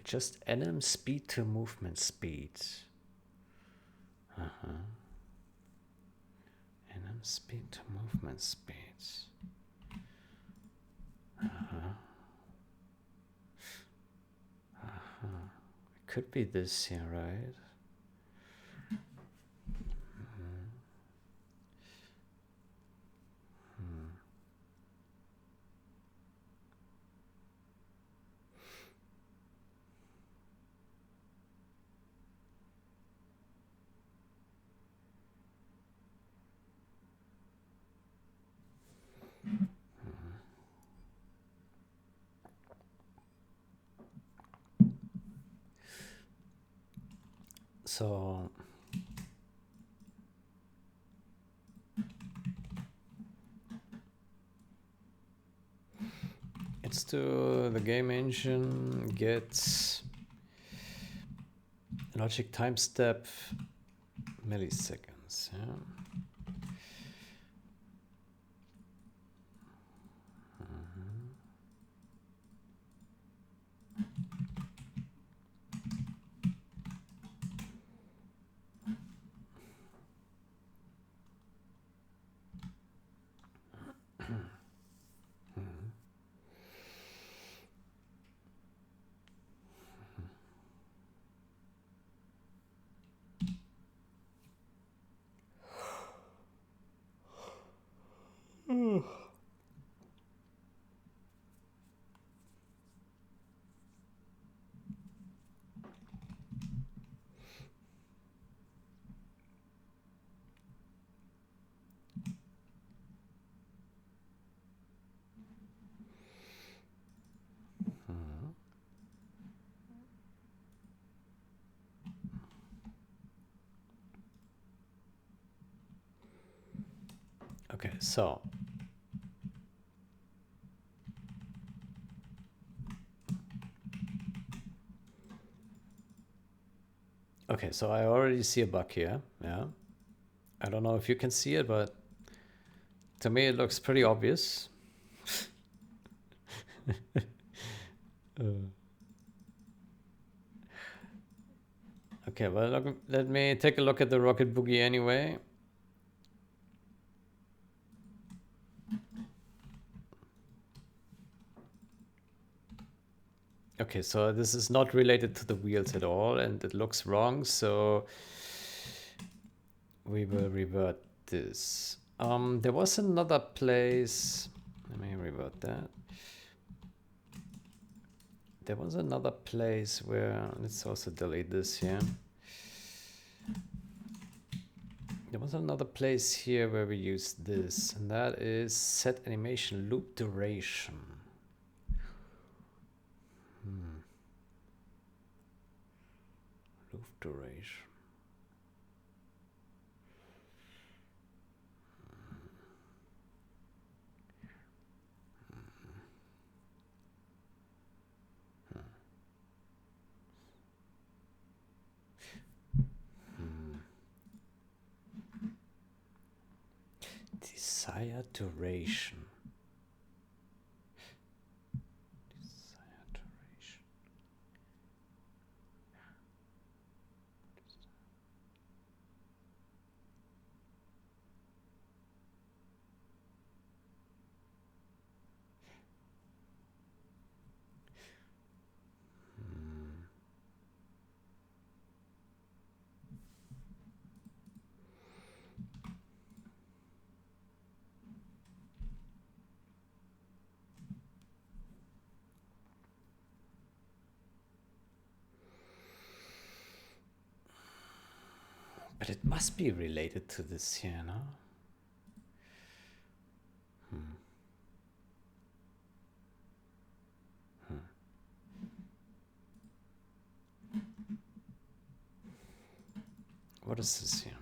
Just nm speed to movement speed. Nm speed to movement speed. It could be this here, right? So it's to the game engine gets logic time step milliseconds. Yeah. Okay, so I already see a bug here. Yeah, I don't know if you can see it, but To me, it looks pretty obvious. Okay, well, look, let me take a look at the Rocket Boogie anyway. Okay, so this is not related to the wheels at all, and it looks wrong, so we will revert this. There was another place. Let me revert that. There was another place where, let's also delete this here. There was another place here where we use this, and that is set animation loop duration. Loop duration. Desired duration. Desired duration. But it must be related to this here, no? What is this here?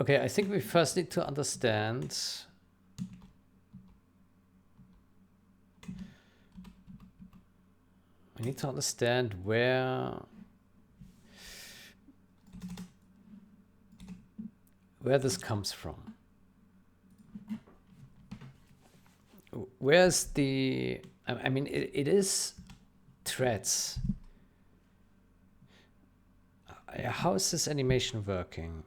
Okay, I think we first need to understand where this comes from. Where's the, I mean, it is threads. How is this animation working?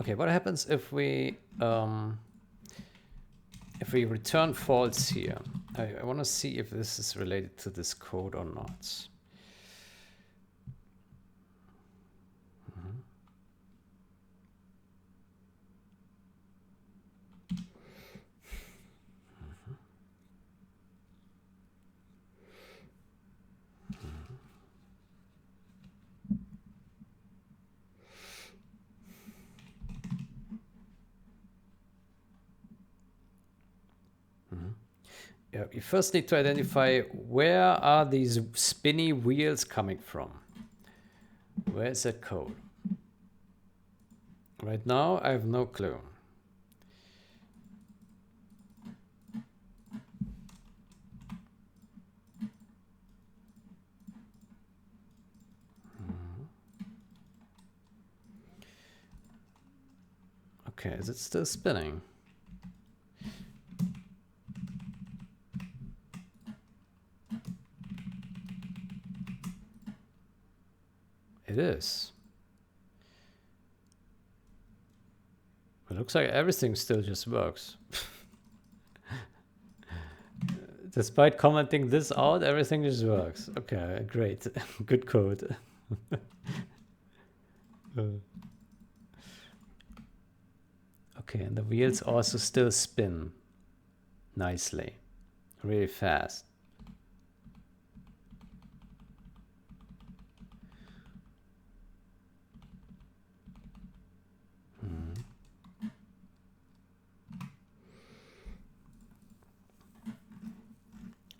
Okay, what happens if we return false here? I want to see if this is related to this code or not. Yeah, you first need to identify where are these spinny wheels coming from. Where is that code? Right now, I have no clue. Okay, is it still spinning? it is. It looks like everything still just works. Despite commenting this out, everything just works. Okay, great. Good code. Okay, and the wheels also still spin nicely, really fast.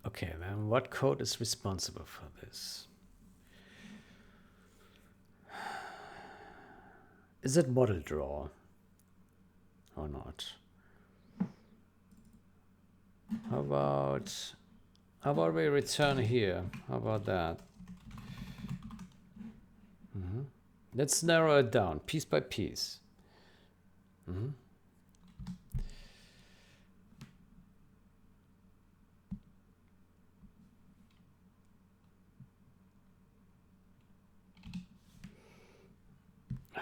Okay, then what code is responsible for this? Is it model draw or not? How about we return here? How about that? Let's narrow it down piece by piece.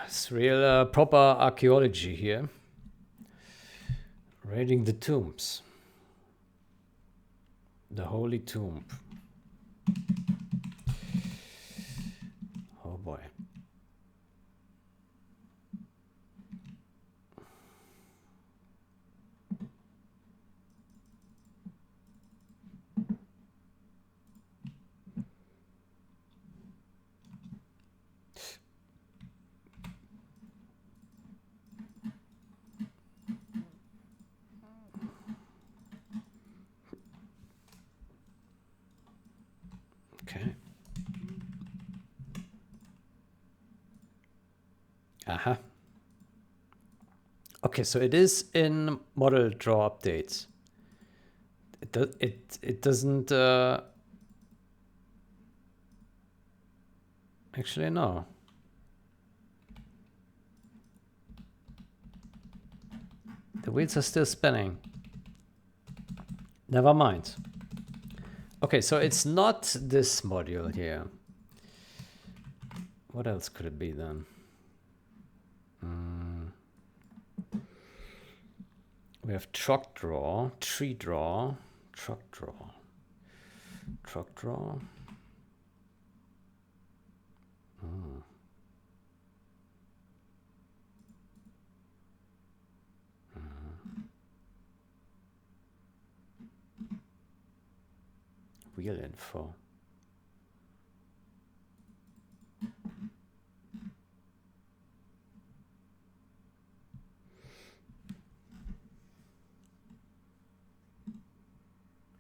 It's real proper archaeology here. Raiding the tombs. The holy tomb. Oh boy. Okay. Aha. Okay, so it is in model draw updates. It doesn't actually no. The wheels are still spinning. Never mind. Okay, so it's not this module here. What else could it be then? We have truck draw, tree draw, truck draw, truck draw. Wheel info.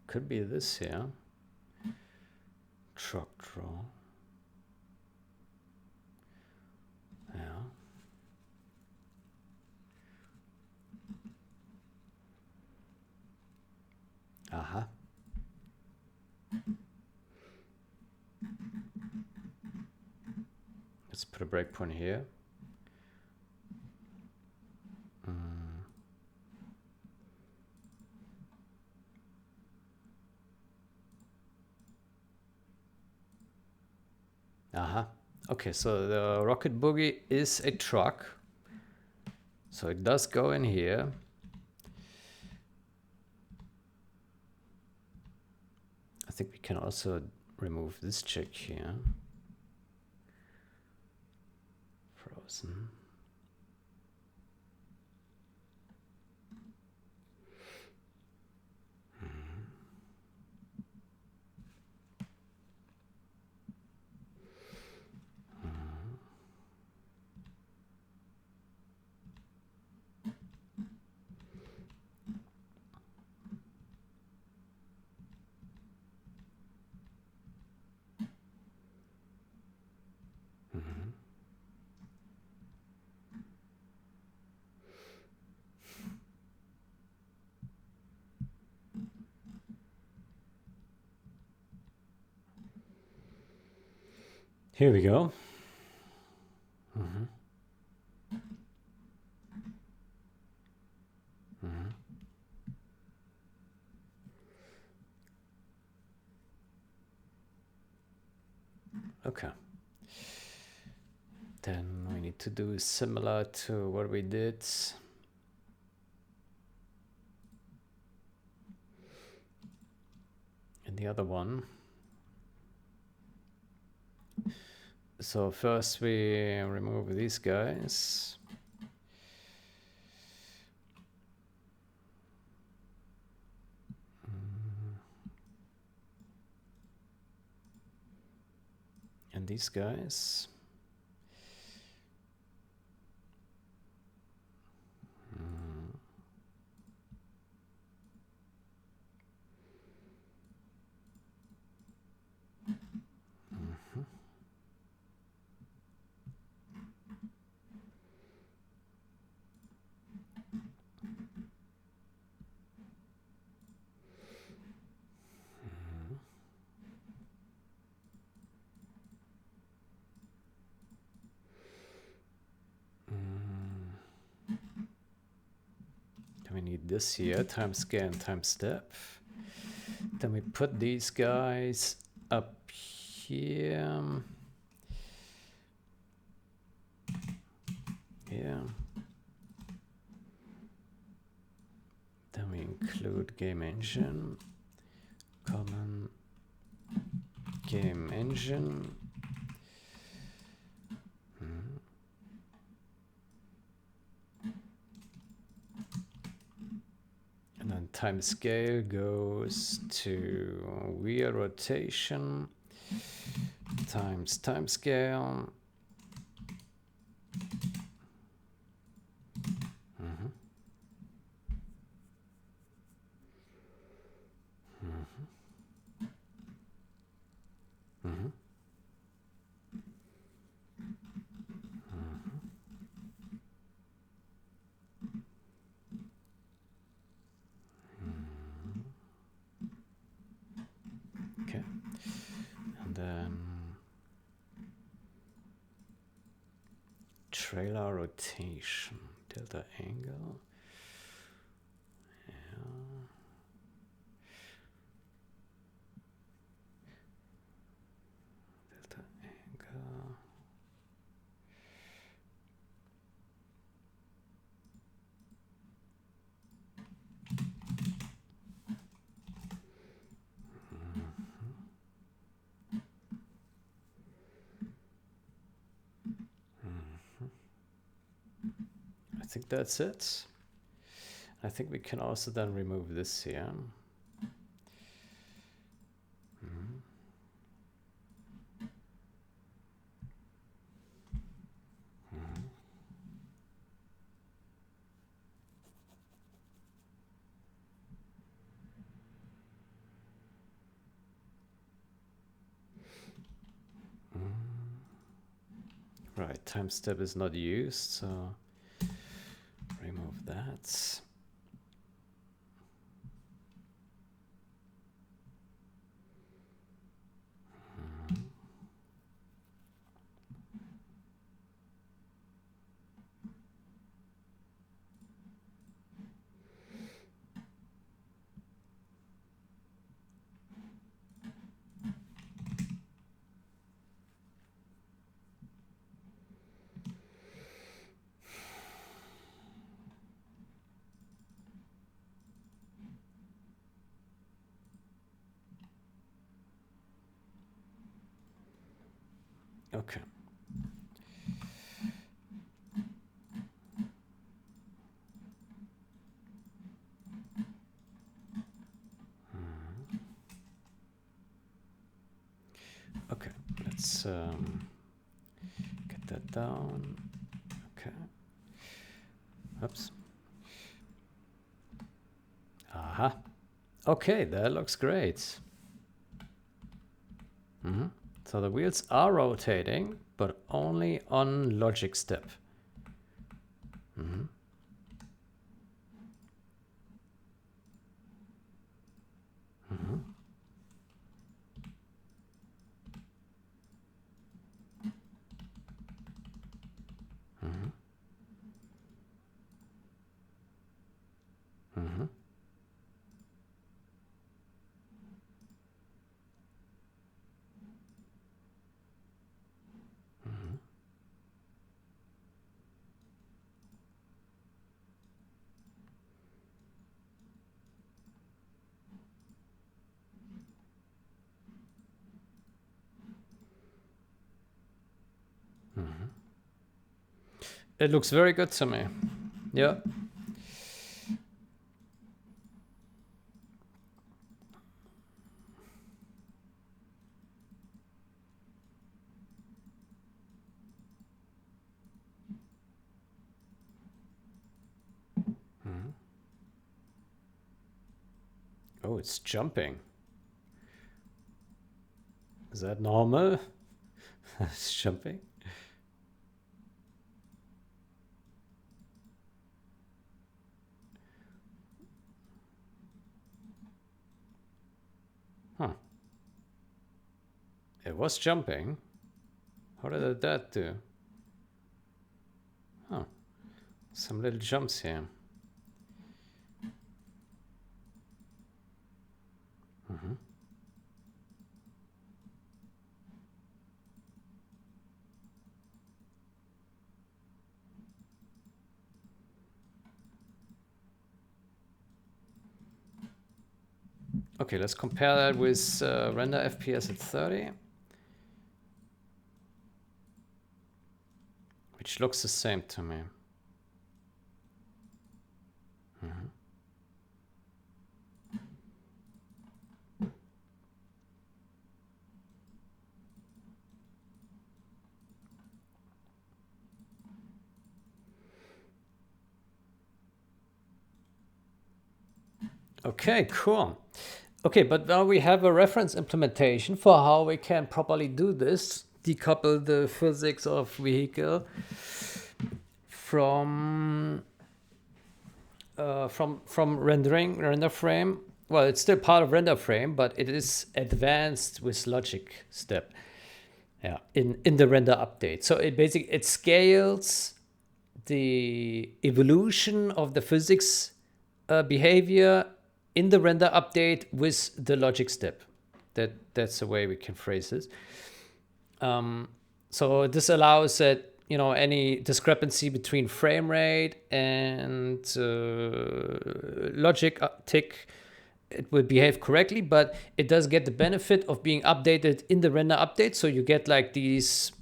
Could be this here. Truck draw. Yeah. Aha. Let's put a breakpoint here. Aha. Okay, so the Rocket Boogie is a truck. So it does go in here. I think we can also remove this check here. Frozen. Here we go. Okay. Then we need to do similar to what we did. In the other one. So first we remove these guys. And these guys. We need this here, time scale and time step. Then we put these guys up here. Yeah. Then we include game engine, common game engine. And then time scale goes to wheel rotation times time scale. Okay, and then trailer rotation, delta angle. Delta angle. I think that's it. I think we can also then remove this here. Right, time step is not used, so remove that. Okay. Okay, let's get that down. Okay. Oops. Aha. Okay, that looks great. So the wheels are rotating, but only on logic step. It looks very good to me. Yeah. Oh, it's jumping. Is that normal? It's jumping. Huh. It was jumping. How did that do? Huh. Some little jumps here. Okay, let's compare that with render FPS at 30. Which looks the same to me. Okay, cool. Okay, but now we have a reference implementation for how we can properly do this. Decouple the physics of vehicle from render frame. Well, it's still part of render frame, but it is advanced with logic step. Yeah, in the render update. So it scales the evolution of the physics behavior in the render update with the logic step. That's the way we can phrase this. So this allows that, you know, any discrepancy between frame rate and logic tick, it will behave correctly, but it does get the benefit of being updated in the render update. So you get like these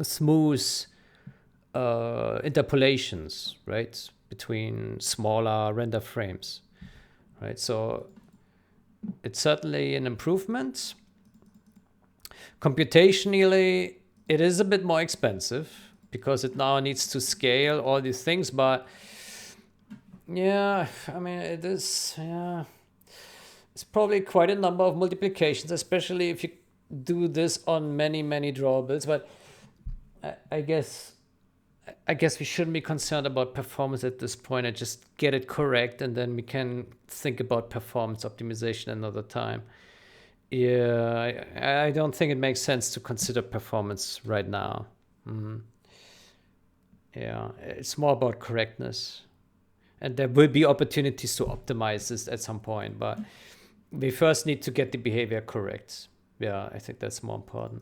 smooth interpolations, right, between smaller render frames, right? So it's certainly an improvement. Computationally, it is a bit more expensive because it now needs to scale all these things, but yeah, I mean, it is, yeah, it's probably quite a number of multiplications, especially if you do this on many drawables. But I guess we shouldn't be concerned about performance at this point and just get it correct, and then we can think about performance optimization another time. Yeah, I don't think it makes sense to consider performance right now. Yeah, it's more about correctness. And there will be opportunities to optimize this at some point, but we first need to get the behavior correct. Yeah, I think that's more important.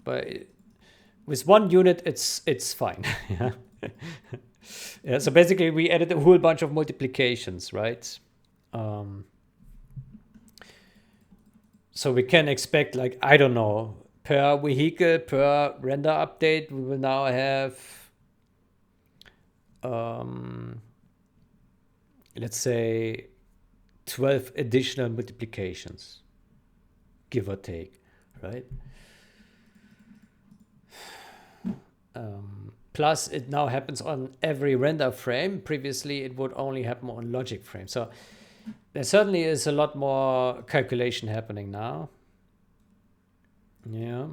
But with one unit, it's fine. Yeah. Yeah. So basically, we added a whole bunch of multiplications, right? So we can expect, like, I don't know, per vehicle, per render update, we will now have, let's say, 12 additional multiplications, give or take, right? Plus, it now happens on every render frame. Previously, it would only happen on logic frame. So there certainly is a lot more calculation happening now. Yeah.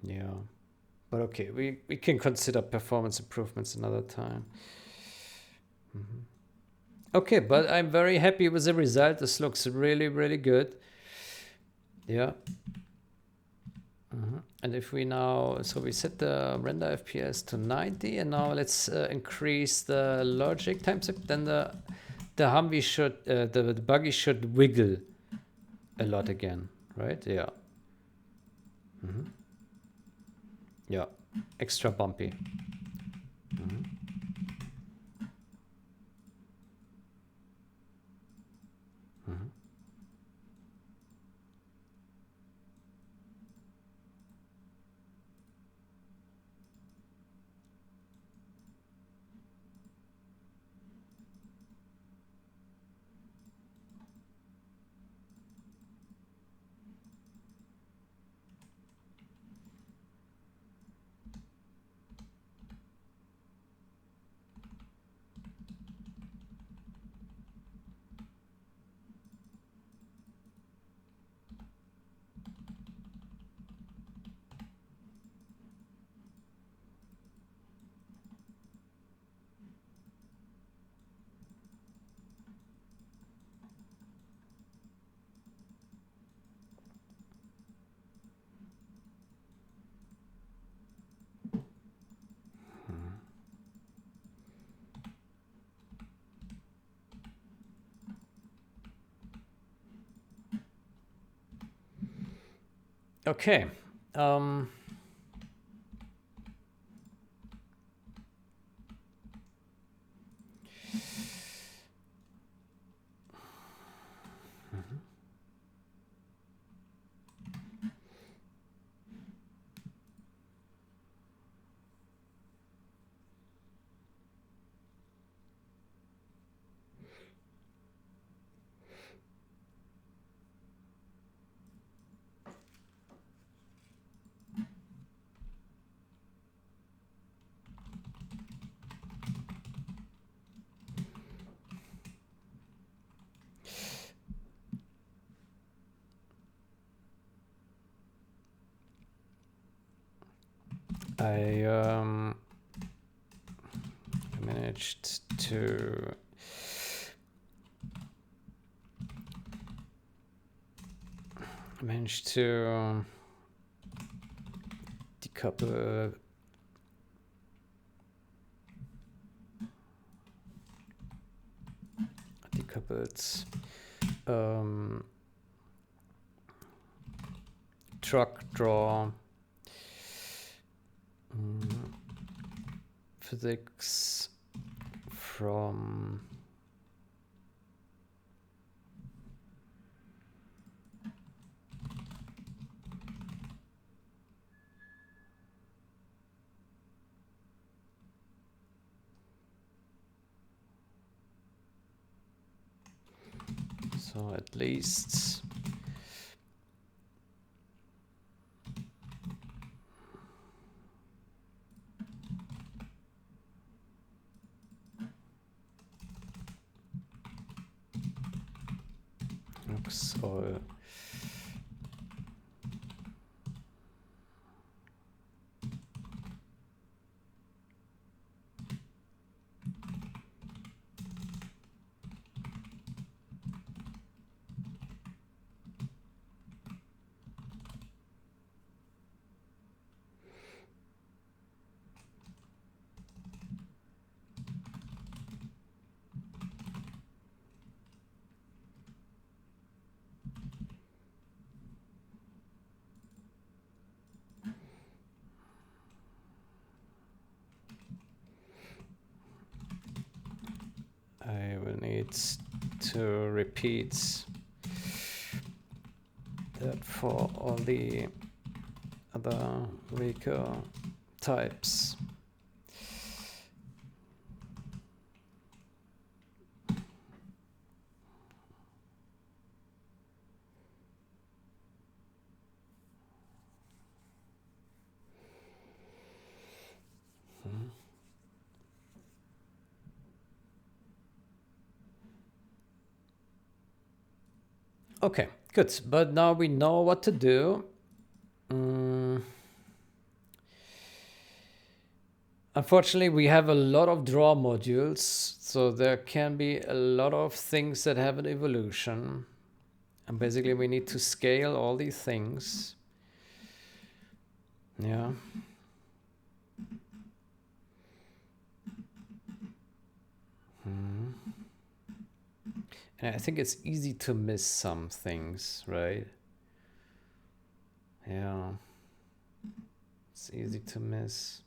Yeah. But okay, we can consider performance improvements another time. Okay, but I'm very happy with the result. This looks really good. Yeah. And if we now, so we set the render FPS to 90, and now let's increase the logic time step. Then the Humvee should, the buggy should wiggle a lot again, right? Yeah. Yeah, extra bumpy. Okay. I managed to decouple decoupled truck draw physics from so at least looks all I will need to repeat that for all the other vehicle types. Okay, good. But now we know what to do. Unfortunately, we have a lot of draw modules, so there can be a lot of things that have an evolution. And basically, we need to scale all these things. Yeah. And I think it's easy to miss some things, right? Yeah. It's easy to miss.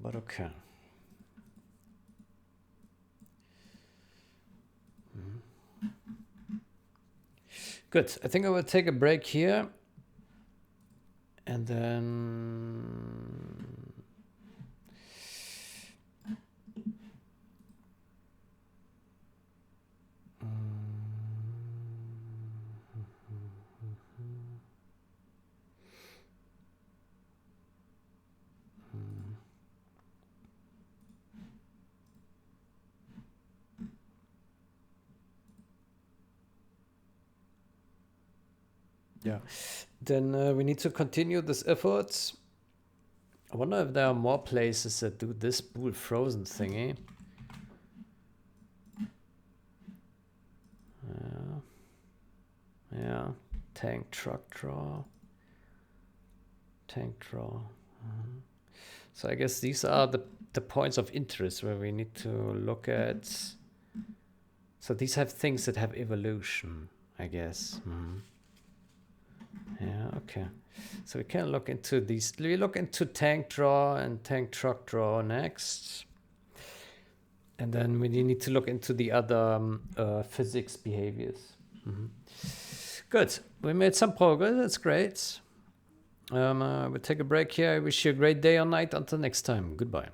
But okay. Good. I think I will take a break here. And then yeah, then we need to continue this effort. I wonder if there are more places that do this Boole Frozen thingy. tank, truck, draw, tank, draw. So I guess these are the points of interest where we need to look at. So these have things that have evolution, I guess. Yeah, okay. So we can look into these. We look into tank draw and tank truck draw next. And then we need to look into the other physics behaviors. Good. We made some progress. That's great. We'll take a break here. I wish you a great day or night. Until next time. Goodbye.